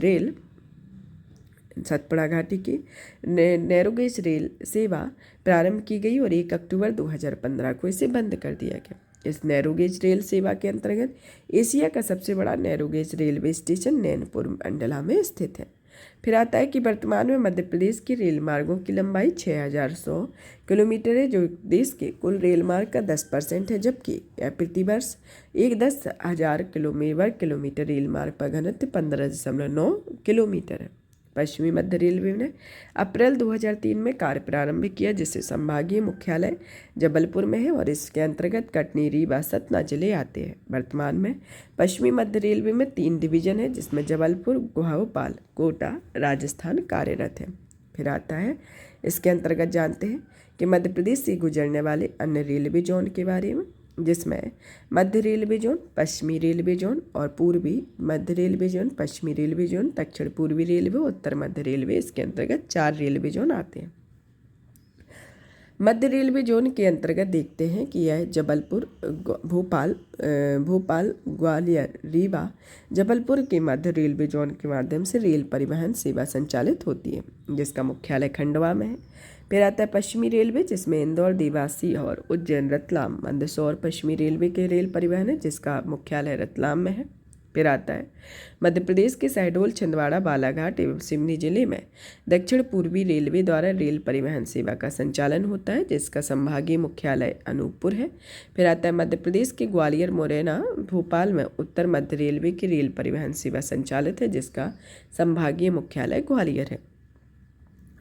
रेल सेवा प्रारंभ की गई और 1 अक्टूबर 2015 को इसे बंद कर दिया गया। इस नैरो गेज रेल सेवा के अंतर्गत एशिया का सबसे बड़ा narrow gauge railway station Nainpur Mandla में स्थित है। फिर आता है कि वर्तमान में मध्य प्रदेश के रेल मार्गों की लंबाई 6,100 किलोमीटर है, जो देश के कुल रेल मार्ग का 10% है, जबकि प्रतिवर्ष 10,000 वर्ग किलोमीटर रेल मार्ग पर घनत्व 15.9 किलोमीटर है। पश्चिमी मध्य रेलवे ने अप्रैल 2003 में कार्य प्रारंभ किया, जिससे संभागीय मुख्यालय जबलपुर में है और इसके अंतर्गत कटनी, रीवा, सतना जिले आते हैं। वर्तमान में पश्चिमी मध्य रेलवे में 3 डिवीजन है, जिसमें जबलपुर, भोपाल, कोटा, राजस्थान कार्यरत है। फिर आता है इसके अंतर्गत जानते हैं कि मध्य प्रदेश से गुजरने वाले अन्य रेलवे जोन के बारे में, जिसमें मध्य रेलवे जोन, पश्चिमी रेलवे जोन और पूर्वी मध्य रेलवे जोन, पश्चिमी रेलवे जोन, दक्षिण पूर्वी रेलवे, उत्तर मध्य रेलवे, इसके अंतर्गत 4 रेलवे जोन आते हैं। मध्य रेलवे जोन के अंतर्गत देखते हैं कि यह जबलपुर, भोपाल, ग्वालियर, रीवा, जबलपुर के मध्य रेलवे जोन के माध्यम से रेल परिवहन सेवा संचालित होती है, जिसका मुख्यालय खंडवा में है। फिर आता है पश्चिमी रेलवे, जिसमें इंदौर, देवासी और उज्जैन, रतलाम, मंदसौर पश्चिमी रेलवे के रेल परिवहन है, जिसका मुख्यालय रतलाम में है। फिर आता है मध्य प्रदेश के शहडोल, छिंदवाड़ा, बालाघाट एवं सिवनी जिले में दक्षिण पूर्वी रेलवे द्वारा रेल परिवहन सेवा का संचालन होता है, जिसका संभागीय मुख्यालय अनूपपुर है। फिर आता है मध्य प्रदेश के ग्वालियर, मुरैना, भोपाल में उत्तर मध्य रेलवे की रेल परिवहन सेवा संचालित है, जिसका संभागीय मुख्यालय ग्वालियर है।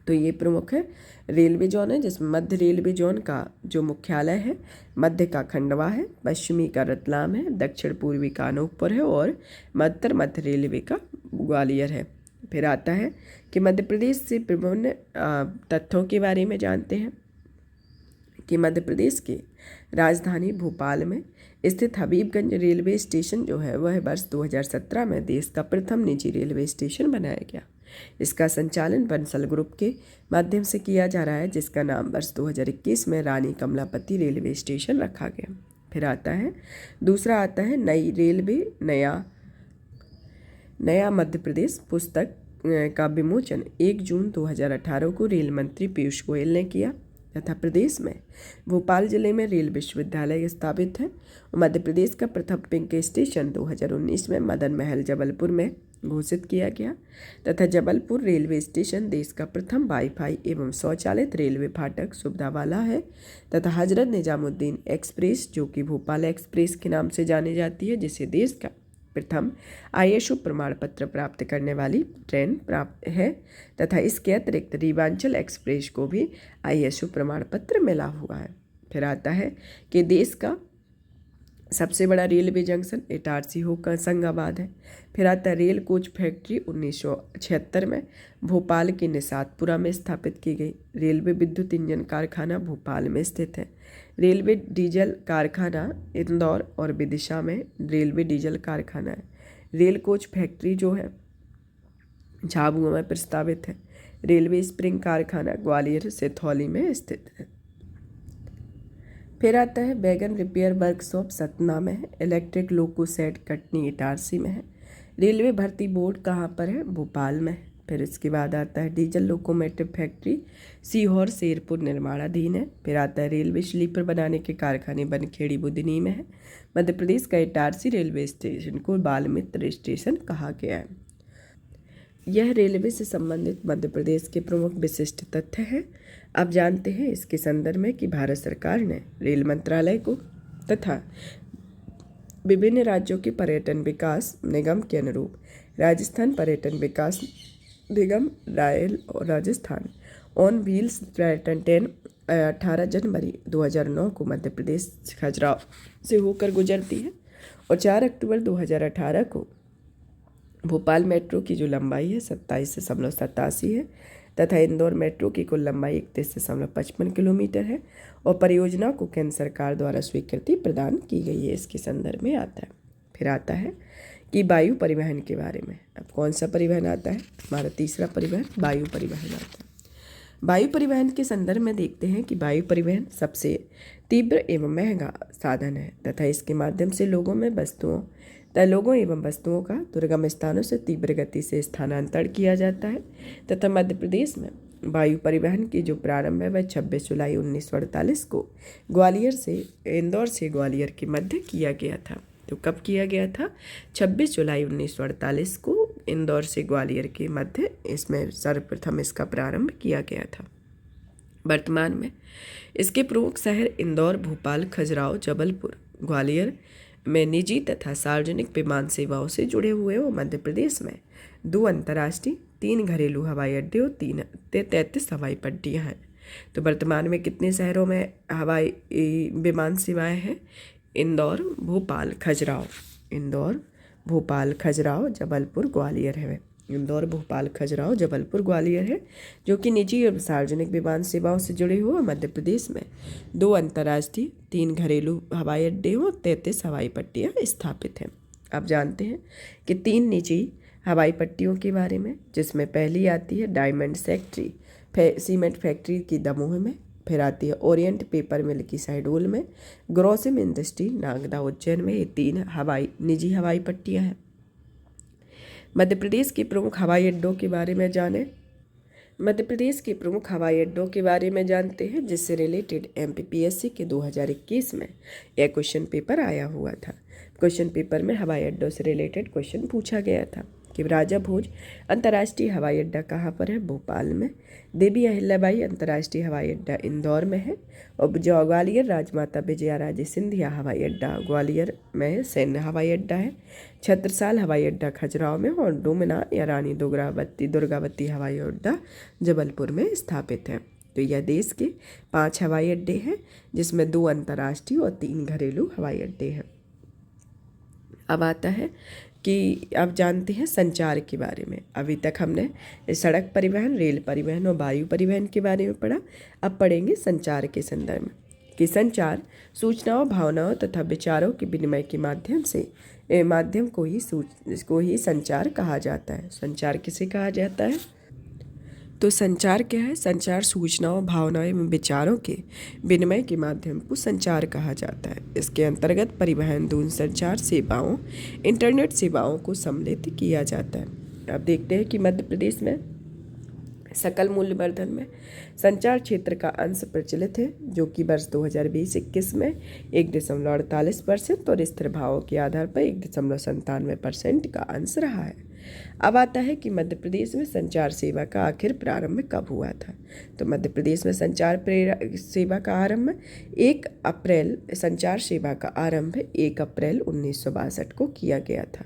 तो ये प्रमुख है रेलवे जोन है, जिसमें मध्य रेलवे जोन का जो मुख्यालय है मध्य का खंडवा है, पश्चिमी का रतलाम है, दक्षिण पूर्वी का अनूपपुर है और उत्तर मध्य रेलवे का ग्वालियर है। फिर आता है कि मध्य प्रदेश से विभिन्न तथ्यों के बारे में जानते हैं कि मध्य प्रदेश के राजधानी भोपाल में स्थित हबीबगंज रेलवे स्टेशन जो है वह वर्ष 2017 में देश का प्रथम निजी रेलवे स्टेशन बनाया गया। इसका संचालन बंसल ग्रुप के माध्यम से किया जा रहा है, जिसका नाम वर्ष 2021 में रानी कमलापति रेलवे स्टेशन रखा गया। फिर दूसरा आता है नई रेलवे नया मध्य प्रदेश पुस्तक का विमोचन 1 जून 2018 को रेल मंत्री पीयूष गोयल ने किया तथा प्रदेश में भोपाल जिले में रेल विश्वविद्यालय स्थापित है। मध्य प्रदेश का प्रथम पिंक स्टेशन 2019 में मदन महल जबलपुर में घोषित किया गया तथा जबलपुर रेलवे स्टेशन देश का प्रथम वाईफाई एवं स्वचालित रेलवे फाटक सुविधा वाला है तथा हजरत निजामुद्दीन एक्सप्रेस जो कि भोपाल एक्सप्रेस के नाम से जानी जाती है, जिसे देश का प्रथम ISO प्रमाण पत्र प्राप्त करने वाली ट्रेन प्राप्त है तथा इसके अतिरिक्त रीवांचल एक्सप्रेस को भी ISO प्रमाण पत्र मिला हुआ है। फिर आता है कि देश का सबसे बड़ा रेलवे जंक्शन इटारसी होकर संगाबाद है। फिर आता है रेल कोच फैक्ट्री 1976 में भोपाल के निषादपुरा में स्थापित की गई। रेलवे विद्युत इंजन कारखाना भोपाल में स्थित है। रेलवे डीजल कारखाना इंदौर और विदिशा में रेलवे डीजल कारखाना है। रेल कोच फैक्ट्री जो है झाबुआ में प्रस्तावित है। रेलवे स्प्रिंग कारखाना ग्वालियर सिथौली में स्थित है। फिर आता है वैगन रिपेयर वर्कशॉप सतना में है। Electric loco set Katni Itarsi में है। रेलवे भर्ती बोर्ड कहाँ पर है? भोपाल में है। फिर इसके बाद आता है diesel locomotive factory Sehore Sherpur निर्माणाधीन है। फिर आता है रेलवे स्लीपर बनाने के कारखाने बनखेड़ी बुधनी में है। मध्य प्रदेश का इटारसी रेलवे स्टेशन को बाल मित्र स्टेशन कहा गया है। यह रेलवे से संबंधित मध्य प्रदेश के प्रमुख विशिष्ट तथ्य हैं। अब जानते हैं इसके संदर्भ में कि भारत सरकार ने रेल मंत्रालय को तथा विभिन्न राज्यों के पर्यटन विकास निगम के अनुरूप राजस्थान पर्यटन विकास निगम रायल और राजस्थान ऑन व्हील्स पर्यटन ट्रेन 18 जनवरी 2009 को मध्य प्रदेश खजुराहो से होकर गुजरती है और 4 अक्टूबर 2018 को भोपाल मेट्रो की जो लंबाई है 27.87 है तथा इंदौर मेट्रो की कुल लंबाई 31.55 किलोमीटर है और परियोजना को केंद्र सरकार द्वारा स्वीकृति प्रदान की गई है। इसके संदर्भ में आता है। फिर आता है कि वायु परिवहन के बारे में। अब कौन सा परिवहन आता है? हमारा तीसरा परिवहन वायु परिवहन आता है। वायु परिवहन के संदर्भ में देखते हैं कि वायु परिवहन सबसे तीव्र एवं महंगा साधन है तथा इसके माध्यम से लोगों एवं वस्तुओं का दुर्गम स्थानों से तीव्र गति से स्थानांतरण किया जाता है तथा मध्य प्रदेश में वायु परिवहन की जो प्रारंभ है वह 26 जुलाई 1948 को इंदौर से ग्वालियर के मध्य किया गया था। तो कब किया गया था? 26 जुलाई 1948 को इंदौर से ग्वालियर के मध्य इसमें सर्वप्रथम इसका प्रारंभ किया गया था। वर्तमान में इसके प्रमुख शहर इंदौर, भोपाल, खजुराहो, जबलपुर, ग्वालियर में निजी तथा सार्वजनिक विमान सेवाओं से जुड़े हुए वो मध्य प्रदेश में 2 अंतर्राष्ट्रीय, 3 घरेलू हवाई अड्डे और 33 हवाई पट्टियाँ हैं। तो वर्तमान में कितने शहरों में हवाई विमान सेवाएं हैं? इंदौर, भोपाल, खजुराहो, जबलपुर, ग्वालियर है। इंदौर, भोपाल, खजुराहो, जबलपुर, ग्वालियर है जो कि निजी और सार्वजनिक विमान सेवाओं से जुड़े हुए मध्य प्रदेश में 2 अंतर्राष्ट्रीय, 3 घरेलू हवाई अड्डे और 33 हवाई पट्टियाँ स्थापित हैं। अब जानते हैं कि 3 निजी हवाई पट्टियों के बारे में, जिसमें पहली आती है डायमंड सीमेंट फैक्ट्री की दमोह में। फिर आती है ओरिएंट पेपर मिल की शहडोल में, ग्रोसिम इंडस्ट्री नागदा उज्जैन में। ये 3 निजी हवाई पट्टियाँ हैं। मध्य प्रदेश के प्रमुख हवाई अड्डों के बारे में जानें। मध्य प्रदेश के प्रमुख हवाई अड्डों के बारे में जानते हैं जिससे रिलेटेड MPPSC के 2021 में यह क्वेश्चन पेपर आया हुआ था। क्वेश्चन पेपर में हवाई अड्डों से रिलेटेड क्वेश्चन पूछा गया था कि राजा भोज अंतर्राष्ट्रीय हवाई अड्डा कहाँ पर है? भोपाल में। देवी अहिल्याबाई अंतर्राष्ट्रीय हवाई अड्डा इंदौर में है और जो ग्वालियर राजमाता विजया राजे सिंधिया हवाई अड्डा ग्वालियर में सैन्य हवाई अड्डा है। छत्रसाल हवाई अड्डा खजुराहो में और डोमना या रानी दुर्गावती हवाई अड्डा जबलपुर में स्थापित है। तो यह देश के 5 हवाई अड्डे हैं जिसमें 2 अंतर्राष्ट्रीय और 3 घरेलू हवाई अड्डे हैं। अब आता है कि अब जानते हैं संचार के बारे में। अभी तक हमने सड़क परिवहन, रेल परिवहन और वायु परिवहन के बारे में पढ़ा। अब पढ़ेंगे संचार के संदर्भ में। कि संचार सूचनाओं, भावनाओं तथा विचारों के विनिमय के माध्यम को ही संचार कहा जाता है। संचार किसे कहा जाता है? तो संचार क्या है? संचार सूचनाओं, भावनाओं एवं विचारों के विनिमय के माध्यम को संचार कहा जाता है। इसके अंतर्गत परिवहन, दूरसंचार सेवाओं, इंटरनेट सेवाओं को सम्मिलित किया जाता है। अब देखते हैं कि मध्य प्रदेश में सकल मूल्यवर्धन में संचार क्षेत्र का अंश प्रचलित है, जो कि वर्ष 2020-21 में 1.48% और स्थिर भावों के आधार पर 1.97% का अंश रहा है। अब आता है कि मध्य प्रदेश में संचार सेवा का आखिर प्रारंभ कब हुआ था। तो मध्य प्रदेश में संचार सेवा का आरंभ 1 अप्रैल संचार सेवा का आरंभ 1 अप्रैल 1962 को किया गया था।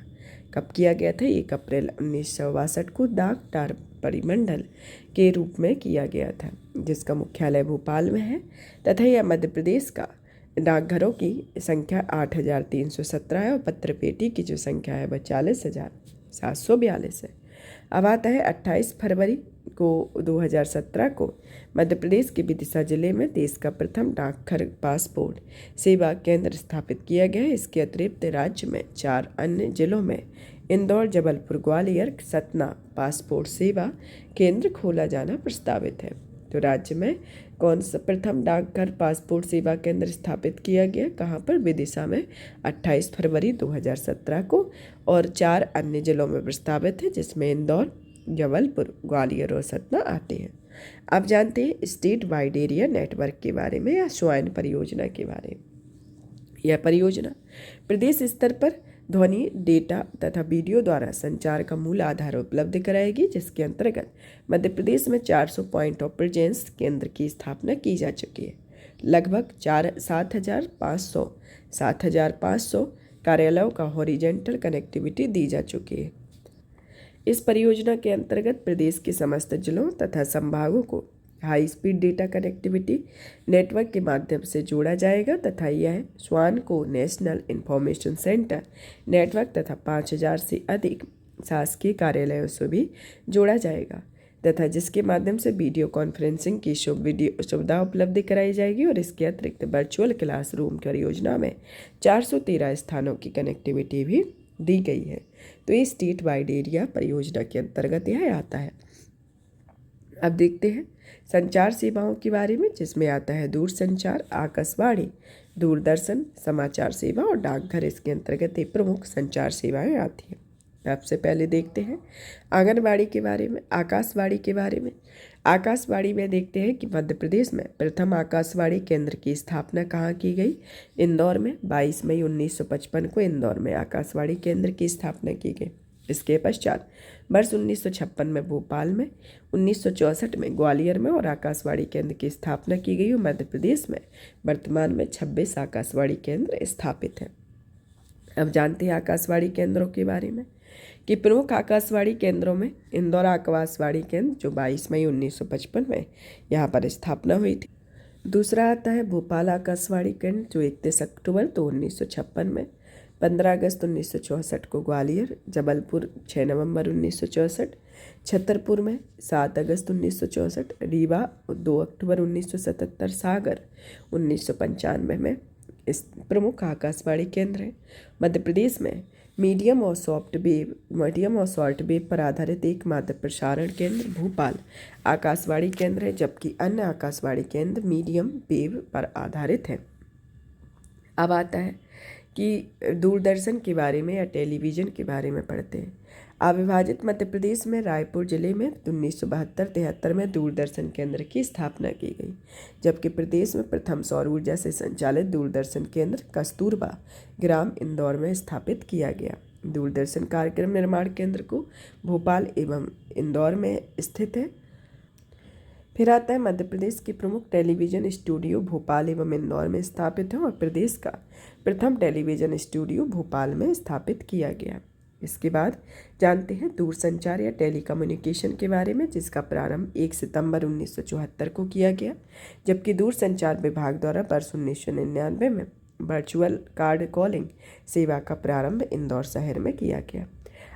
कब किया गया था? 1 अप्रैल 1962 को डाक परिमंडल के रूप में किया गया था, जिसका मुख्यालय भोपाल में है तथा यह मध्य प्रदेश का डाकघरों की संख्या 8,317 है और पत्र पेटी की जो संख्या है वह 40,742 है। अब आता है 28 फरवरी को 2017 को मध्य प्रदेश के विदिशा जिले में देश का प्रथम डाकघर पासपोर्ट सेवा केंद्र स्थापित किया गया है। इसके अतिरिक्त राज्य में 4 अन्य जिलों में इंदौर, जबलपुर, ग्वालियर, सतना पासपोर्ट सेवा केंद्र खोला जाना प्रस्तावित है। तो राज्य में कौन सा प्रथम डाकघर पासपोर्ट सेवा केंद्र स्थापित किया गया? कहाँ पर? विदिशा में 28 फरवरी 2017 को और 4 अन्य जिलों में प्रस्तावित है, जिसमें इंदौर, जबलपुर, ग्वालियर और सतना आते हैं। अब जानते हैं स्टेट वाइड एरिया नेटवर्क के बारे में या स्वायन परियोजना के बारे में। यह परियोजना प्रदेश स्तर पर ध्वनि, डेटा तथा वीडियो द्वारा संचार का मूल आधार उपलब्ध कराएगी, जिसके अंतर्गत मध्य प्रदेश में 400 पॉइंट ऑफ प्रेजेंस केंद्र की स्थापना की जा चुकी है। लगभग 7,500 कार्यालयों का हॉरिजेंटल कनेक्टिविटी दी जा चुकी है। इस परियोजना के अंतर्गत प्रदेश के समस्त जिलों तथा संभागों को high speed data connectivity network के माध्यम से जोड़ा जाएगा तथा यह स्वान को नेशनल इंफॉर्मेशन सेंटर नेटवर्क तथा 5,000 से अधिक शासकीय कार्यालयों से भी जोड़ा जाएगा तथा जिसके माध्यम से वीडियो कॉन्फ्रेंसिंग की सुविधा उपलब्ध कराई जाएगी। और इसके अतिरिक्त वर्चुअल क्लासरूम परियोजना में 413 स्थानों की कनेक्टिविटी भी दी गई है। तो ये स्टेट वाइड एरिया परियोजना के अंतर्गत यह आता है। अब देखते हैं संचार सेवाओं के बारे में, जिसमें आता है दूरसंचार, आकाशवाणी, दूरदर्शन, समाचार सेवा और डाकघर। इसके अंतर्गत ये प्रमुख संचार सेवाएं आती हैं। सबसे पहले देखते हैं आंगनबाड़ी के बारे में, आकाशवाणी के बारे में। आकाशवाणी में देखते हैं कि मध्य प्रदेश में प्रथम आकाशवाणी केंद्र की स्थापना कहाँ की गई? इंदौर में 22 मई 1955 को इंदौर में आकाशवाणी केंद्र की स्थापना की गई। इसके पश्चात वर्ष 1956 में भोपाल में, 1964 में ग्वालियर में और आकाशवाणी केंद्र की स्थापना की गई और मध्य प्रदेश में वर्तमान में 26 आकाशवाणी केंद्र स्थापित हैं। अब जानते हैं आकाशवाणी केंद्रों के बारे में कि प्रमुख आकाशवाणी केंद्रों में इंदौर आकाशवाणी केंद्र जो 22 मई 1955 में यहाँ पर स्थापना हुई थी। दूसरा आता है भोपाल आकाशवाणी केंद्र जो 31 अक्टूबर 1956 में, 15 अगस्त 1964 को ग्वालियर, जबलपुर 6 नवंबर 1964, छतरपुर में 7 अगस्त 1964, रीवा 2 अक्टूबर 1977, सागर 1995 में इस प्रमुख आकाशवाणी केंद्र है। मध्य प्रदेश में मीडियम और शॉर्ट वेव पर आधारित एकमात्र प्रसारण केंद्र भोपाल आकाशवाणी केंद्र है, जबकि अन्य आकाशवाणी केंद्र मीडियम वेव पर आधारित है। अब आता है कि दूरदर्शन के बारे में या टेलीविज़न के बारे में पढ़ते हैं। अविभाजित मध्य प्रदेश में रायपुर जिले में 1972-73 में दूरदर्शन केंद्र की स्थापना की गई, जबकि प्रदेश में प्रथम सौर ऊर्जा से संचालित दूरदर्शन केंद्र कस्तूरबा ग्राम इंदौर में स्थापित किया गया। दूरदर्शन कार्यक्रम निर्माण केंद्र को भोपाल एवं इंदौर में स्थित है। फिर आता है मध्य प्रदेश के प्रमुख टेलीविज़न स्टूडियो भोपाल एवं इंदौर में स्थापित है और प्रदेश का प्रथम टेलीविज़न स्टूडियो भोपाल में स्थापित किया गया। इसके बाद जानते हैं दूरसंचार या टेलीकम्युनिकेशन के बारे में, जिसका प्रारंभ 1 सितंबर 1974 को किया गया, जबकि दूरसंचार विभाग द्वारा वर्ष 1999 में वर्चुअल कार्ड कॉलिंग सेवा का प्रारंभ इंदौर शहर में किया गया।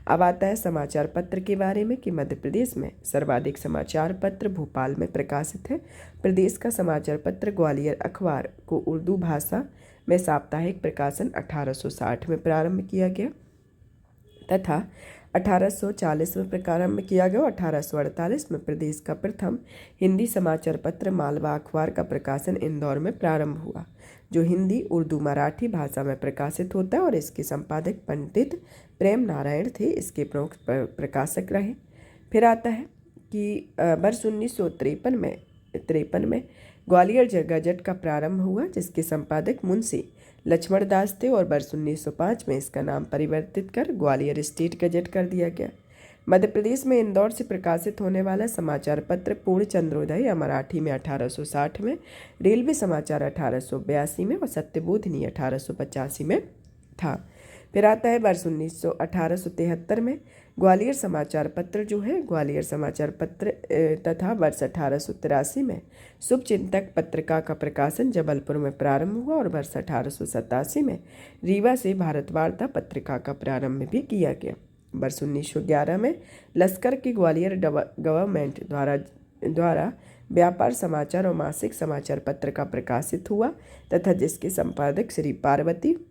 अब आता है समाचार पत्र के बारे में कि मध्य प्रदेश में सर्वाधिक समाचार पत्र भोपाल में प्रकाशित है। प्रदेश का समाचार पत्र ग्वालियर अखबार को उर्दू भाषा में साप्ताहिक प्रकाशन 1860 में प्रारंभ किया गया तथा 1840 में प्रारंभ किया गया। 1848 में प्रदेश का प्रथम हिंदी समाचार पत्र मालवा अखबार का प्रकाशन इंदौर में प्रारंभ हुआ, जो हिंदी, उर्दू, मराठी भाषा में प्रकाशित होता है और इसके संपादक पंडित प्रेम नारायण थे, इसके प्रमुख प्रकाशक रहे। फिर आता है कि वर्ष 1953 में ग्वालियर गजट का प्रारंभ हुआ, जिसके संपादक मुंशी लक्ष्मण दास थे और वर्ष 1905 में इसका नाम परिवर्तित कर ग्वालियर स्टेट गजट कर दिया गया। मध्य प्रदेश में इंदौर से प्रकाशित होने वाला समाचार पत्र पूर्ण चंद्रोदय या मराठी में 1860 में, रेलवे समाचार 1882 में और सत्यबोधिनी 1885 में था। फिर आता है वर्ष 1873 में ग्वालियर समाचार पत्र जो है ग्वालियर समाचार पत्र तथा वर्ष 1883 में शुभचिंतक पत्रिका का प्रकाशन जबलपुर में प्रारंभ हुआ और वर्ष 1887 में रीवा से भारत वार्ता पत्रिका का प्रारंभ भी किया गया। वर्ष 1911 में लश्कर की ग्वालियर गवर्नमेंट द्वारा व्यापार समाचार और मासिक समाचार पत्र का प्रकाशित हुआ तथा जिसके संपादक श्री पार्वती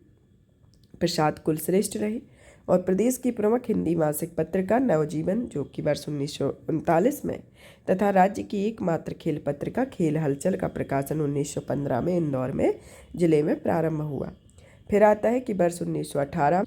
प्रसाद कुलश्रेष्ठ रहे। और प्रदेश की प्रमुख हिंदी मासिक पत्रिका नवजीवन जो कि वर्ष 1939 में तथा राज्य की एकमात्र खेल पत्रिका खेल हलचल का प्रकाशन 1915 में इंदौर में जिले में प्रारंभ हुआ। फिर आता है कि वर्ष 1918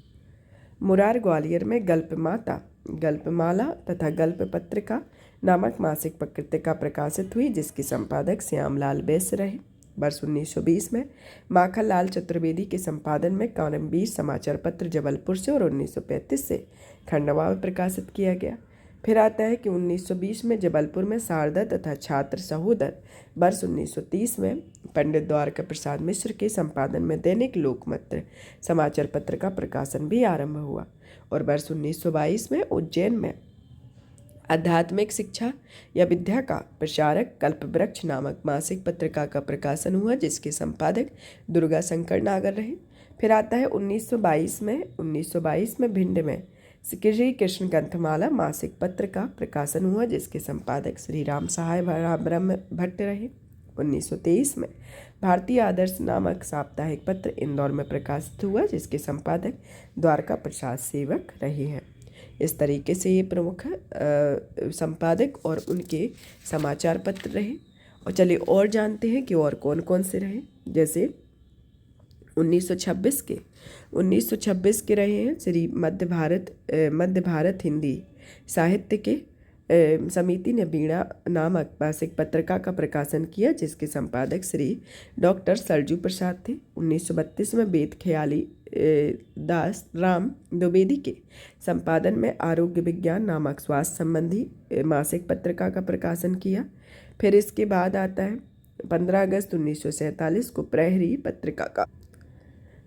मुरार ग्वालियर में गल्पमाला तथा गल्प पत्रिका नामक मासिक पत्रिका प्रकाशित हुई, जिसके संपादक श्यामलाल बैस रहे। वर्ष 1920 में माखनलाल चतुर्वेदी के संपादन में कर्मवीर समाचार पत्र जबलपुर से और 1935 से खंडवा में प्रकाशित किया गया। फिर आता है कि 1920 में जबलपुर में शारदा तथा छात्र सहोदर। वर्ष 1930 में पंडित द्वारका प्रसाद मिश्र के संपादन में दैनिक लोकमत समाचार पत्र का प्रकाशन भी आरंभ हुआ। और वर्ष 1922 में उज्जैन में आध्यात्मिक शिक्षा या विद्या का प्रचारक कल्पवृक्ष नामक मासिक पत्रिका का प्रकाशन हुआ, जिसके संपादक दुर्गा शंकर नागर रहे। फिर आता है 1922 में भिंड में श्री कृष्ण ग्रंथमाला मासिक पत्र का प्रकाशन हुआ, जिसके संपादक श्री राम सहाय ब्रह्म भट्ट रहे। 1923 में भारतीय आदर्श नामक साप्ताहिक पत्र इंदौर में प्रकाशित हुआ, जिसके संपादक द्वारका प्रसाद सेवक रहे हैं। इस तरीके से ये प्रमुख संपादक और उनके समाचार पत्र रहे। और चलिए और जानते हैं कि और कौन कौन से रहे। जैसे 1926 के रहे हैं श्री मध्य भारत हिंदी साहित्य के समिति ने वीणा नामक मासिक पत्रिका का प्रकाशन किया, जिसके संपादक श्री डॉक्टर सरजू प्रसाद थे। 1932 में वेद ख्याली दास राम द्विवेदी के संपादन में आरोग्य विज्ञान नामक स्वास्थ्य संबंधी मासिक पत्रिका का प्रकाशन किया। फिर इसके बाद आता है 15 अगस्त 1947 को प्रहरी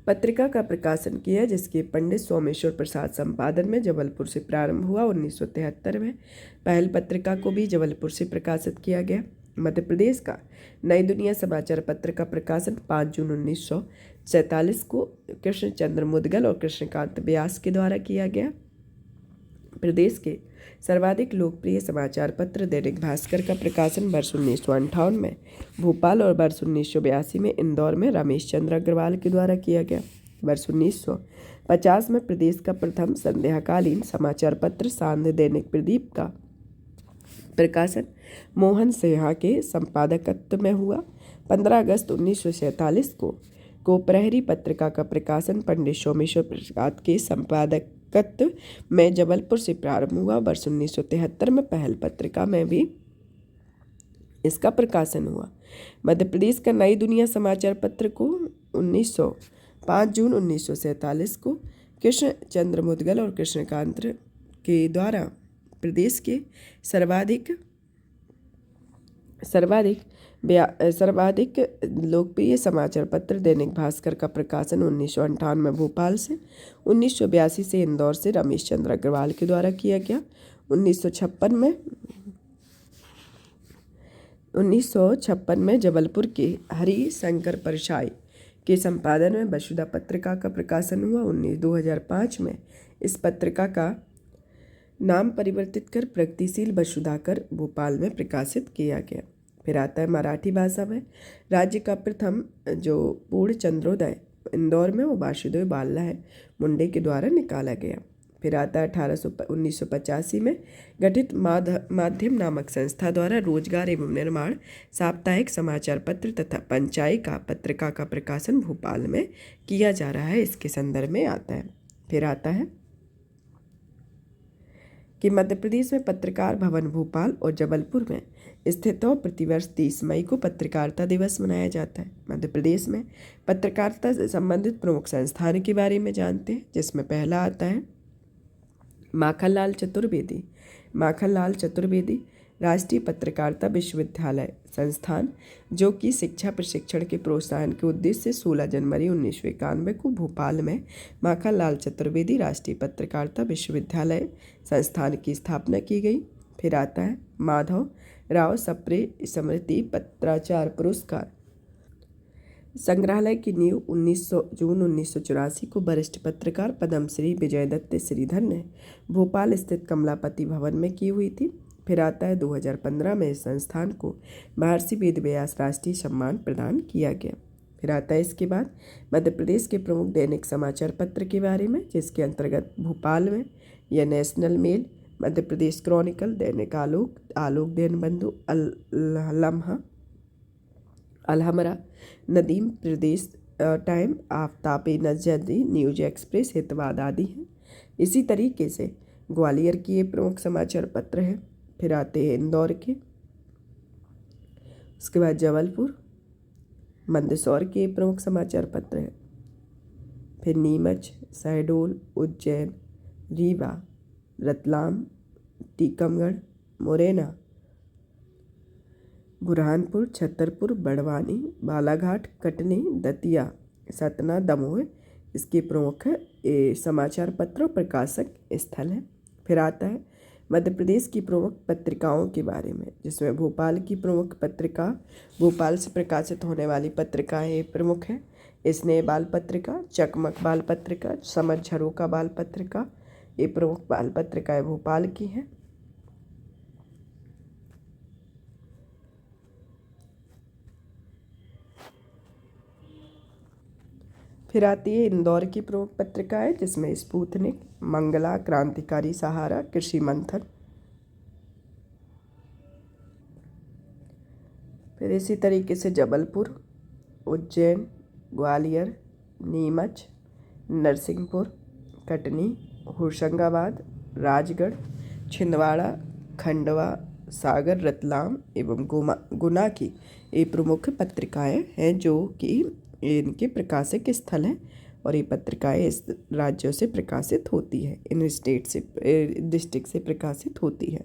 पत्रिका का प्रकाशन किया, जिसके पंडित सोमेश्वर प्रसाद संपादन में जबलपुर से प्रारंभ हुआ। 1973 में पहल पत्रिका को भी जबलपुर से प्रकाशित किया गया। मध्य प्रदेश का नई दुनिया समाचार पत्र का प्रकाशन 5 जून 1947 को कृष्णचंद्र मुदगल और कृष्णकांत व्यास के द्वारा किया गया। प्रदेश के सर्वाधिक लोकप्रिय समाचार पत्र दैनिक भास्कर का प्रकाशन वर्ष 1958 में भोपाल और वर्ष 1982 में इंदौर में रमेश चंद्र अग्रवाल के द्वारा किया गया। वर्ष 1950 में प्रदेश का प्रथम संध्याकालीन समाचार पत्र सांध्य दैनिक प्रदीप का प्रकाशन मोहन सिन्हा के संपादकत्व में हुआ। 15 अगस्त 1947 को प्रहरी पत्रिका का प्रकाशन पंडित सोमेश्वर प्रसाद के संपादकत्व में जबलपुर से प्रारंभ हुआ। वर्ष 1973 में पहल पत्रिका में भी इसका प्रकाशन हुआ। मध्य प्रदेश का नई दुनिया समाचार पत्र को 5 जून 1947 को कृष्ण चंद्र मुदगल और कृष्णकांत के द्वारा प्रदेश के सर्वाधिक लोकप्रिय समाचार पत्र दैनिक भास्कर का प्रकाशन 1958 में भोपाल से, 1982 से इंदौर से रमेश चंद्र अग्रवाल के द्वारा किया गया। 1956 में जबलपुर के हरि शंकर परसाई के संपादन में वसुधा पत्रिका का प्रकाशन हुआ। 2005 में इस पत्रिका का नाम परिवर्तित कर प्रगतिशील वसुधा कर भोपाल में प्रकाशित किया गया। फिर आता है मराठी भाषा में राज्य का प्रथम जो पूर्ण चंद्रोदय इंदौर में वो वासुदेव बाल्ला मुंडे के द्वारा निकाला गया। फिर आता है 1985 में गठित माध्यम नामक संस्था द्वारा रोजगार एवं निर्माण साप्ताहिक समाचार पत्र तथा पंचायिका पत्रिका का प्रकाशन भोपाल में किया जा रहा है, इसके संदर्भ में आता है। फिर आता है कि मध्य प्रदेश में पत्रकार भवन भोपाल और जबलपुर में स्थित हो प्रतिवर्ष 30 मई को पत्रकारिता दिवस मनाया जाता है। मध्य प्रदेश में पत्रकारिता से संबंधित प्रमुख संस्थान के बारे में जानते हैं, जिसमें पहला आता है माखनलाल चतुर्वेदी राष्ट्रीय पत्रकारिता विश्वविद्यालय संस्थान, जो कि शिक्षा प्रशिक्षण के प्रोत्साहन के उद्देश्य से 16 जनवरी 1991 को भोपाल में माखनलाल चतुर्वेदी राष्ट्रीय पत्रकारिता विश्वविद्यालय संस्थान की स्थापना की गई। फिर आता है माधव राव सप्रे स्मृति पत्राचार पुरस्कार संग्रहालय की नींव 19 जून 1984 को वरिष्ठ पत्रकार पद्मश्री विजयदत्त श्रीधर ने भोपाल स्थित कमलापति भवन में की हुई थी। फिर आता है 2015 में इस संस्थान को महर्षि वेदव्यास राष्ट्रीय सम्मान प्रदान किया गया। फिर आता है इसके बाद मध्य प्रदेश के प्रमुख दैनिक समाचार पत्र के बारे में, जिसके अंतर्गत भोपाल में यह national mail, Madhya Pradesh Chronicle, दैनिक आलोक, आलोक दैनबंधु, अलहमरा, नदीम प्रदेश time, Aftab नजदी, news express, Hitavada आदि हैं। इसी तरीके से ग्वालियर की ये प्रमुख समाचार पत्र है। फिर आते हैं इंदौर के, उसके बाद जबलपुर, मंदसौर के प्रमुख समाचार पत्र हैं। फिर नीमच, शहडोल, उज्जैन, रीवा, रतलाम, टीकमगढ़, मुरैना, बुरहानपुर, छतरपुर, बड़वानी, बालाघाट, कटनी, दतिया, सतना, दमोह इसके प्रमुख समाचार पत्र और प्रकाशक स्थल हैं। फिर आता है मध्य प्रदेश की प्रमुख पत्रिकाओं के बारे में, जिसमें भोपाल की प्रमुख पत्रिका, भोपाल से प्रकाशित होने वाली पत्रिकाएँ प्रमुख हैं। स्नेह बाल पत्रिका, चकमक बाल पत्रिका, समझ झरोका बाल पत्रिका, ये प्रमुख बाल पत्रिकाएँ भोपाल की हैं। फिर आती है इंदौर की प्रमुख पत्रिकाएँ, जिसमें स्पुतनिक, मंगला, क्रांतिकारी सहारा, कृषि मंथन। फिर इसी तरीके से जबलपुर, उज्जैन, ग्वालियर, नीमच, नरसिंहपुर, कटनी, होशंगाबाद, राजगढ़, छिंदवाड़ा, खंडवा, सागर, रतलाम एवं गुना की ये प्रमुख पत्रिकाएँ हैं, जो कि इनके प्रकाशक स्थल हैं और ये पत्रिकाएँ इस राज्यों से प्रकाशित होती है, इन स्टेट से डिस्ट्रिक्ट से प्रकाशित होती है।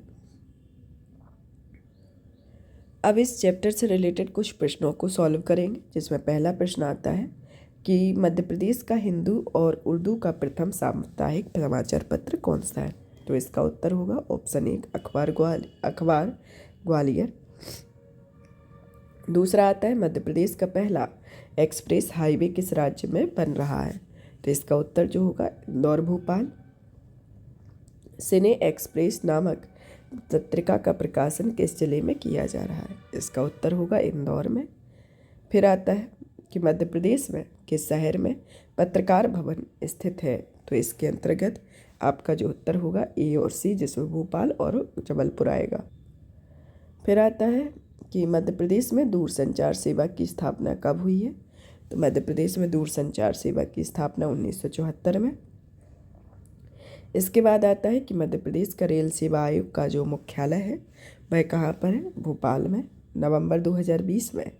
अब इस चैप्टर से रिलेटेड कुछ प्रश्नों को सॉल्व करेंगे, जिसमें पहला प्रश्न आता है कि मध्य प्रदेश का हिंदू और उर्दू का प्रथम साप्ताहिक समाचार पत्र कौन सा है? तो इसका उत्तर होगा ऑप्शन 1 अखबार ग्वालियर। दूसरा आता है मध्य प्रदेश का पहला एक्सप्रेस हाईवे किस राज्य में बन रहा है? तो इसका उत्तर जो होगा इंदौर भोपाल। सिने एक्सप्रेस नामक पत्रिका का प्रकाशन किस जिले में किया जा रहा है? इसका उत्तर होगा इंदौर में। फिर आता है कि मध्य प्रदेश में किस शहर में पत्रकार भवन स्थित है? तो इसके अंतर्गत आपका जो उत्तर होगा ए और सी, जिसमें भोपाल और जबलपुर आएगा। फिर आता है कि मध्य प्रदेश में दूरसंचार सेवा की स्थापना कब हुई है? तो मध्य प्रदेश में दूरसंचार सेवा की स्थापना 1974 में। इसके बाद आता है कि मध्य प्रदेश का रेल सेवा आयोग का जो मुख्यालय है वह कहाँ पर है? भोपाल में। नवंबर 2020 में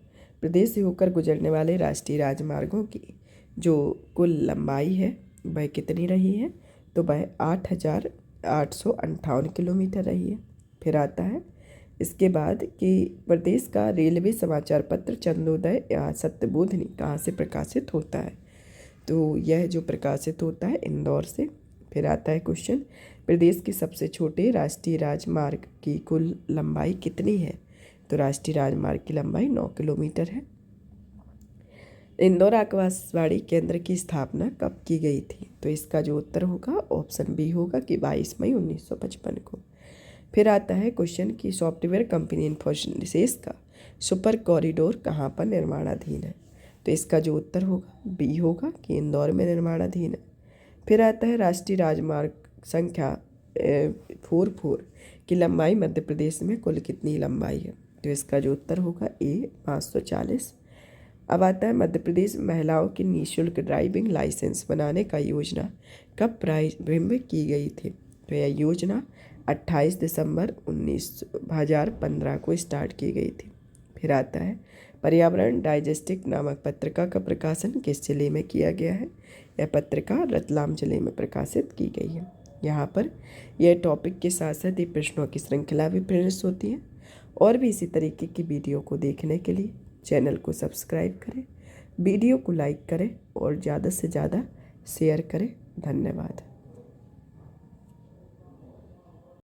प्रदेश से होकर गुजरने वाले राष्ट्रीय राजमार्गों की जो कुल लंबाई है वह कितनी रही है? तो वह 8,858 किलोमीटर रही है। फिर आता है इसके बाद कि प्रदेश का रेलवे समाचार पत्र चंदोदय या सत्यबोधिनी कहाँ से प्रकाशित होता है? तो यह जो प्रकाशित होता है इंदौर से। फिर आता है क्वेश्चन, प्रदेश के सबसे छोटे राष्ट्रीय राजमार्ग की कुल लंबाई कितनी है? तो राष्ट्रीय राजमार्ग की लंबाई 9 किलोमीटर है। इंदौर आकाशवाणी केंद्र की स्थापना कब की गई थी? तो इसका जो उत्तर होगा ऑप्शन बी होगा कि 22 मई 1955 को। फिर आता है क्वेश्चन कि सॉफ्टवेयर कंपनी इन्फोसिस का सुपर कॉरिडोर कहाँ पर निर्माणाधीन है। तो इसका जो उत्तर होगा बी होगा कि इंदौर में निर्माणाधीन है। फिर आता है राष्ट्रीय राजमार्ग संख्या 44 की लंबाई मध्य प्रदेश में कुल कितनी लंबाई है। तो इसका जो उत्तर होगा ए 540। अब आता है मध्य प्रदेश महिलाओं की निःशुल्क ड्राइविंग लाइसेंस बनाने का योजना कब प्रारंभ की गई थी। तो यह योजना 28 दिसंबर 2015 को स्टार्ट की गई थी। फिर आता है पर्यावरण डाइजेस्टिक नामक पत्रिका का प्रकाशन किस जिले में किया गया है। यह पत्रिका रतलाम जिले में प्रकाशित की गई है। यहाँ पर यह टॉपिक के साथ साथ ये प्रश्नों की श्रृंखला भी प्रदर्शित होती है। और भी इसी तरीके की वीडियो को देखने के लिए चैनल को सब्सक्राइब करें, वीडियो को लाइक करें और ज़्यादा से ज़्यादा शेयर करें। धन्यवाद।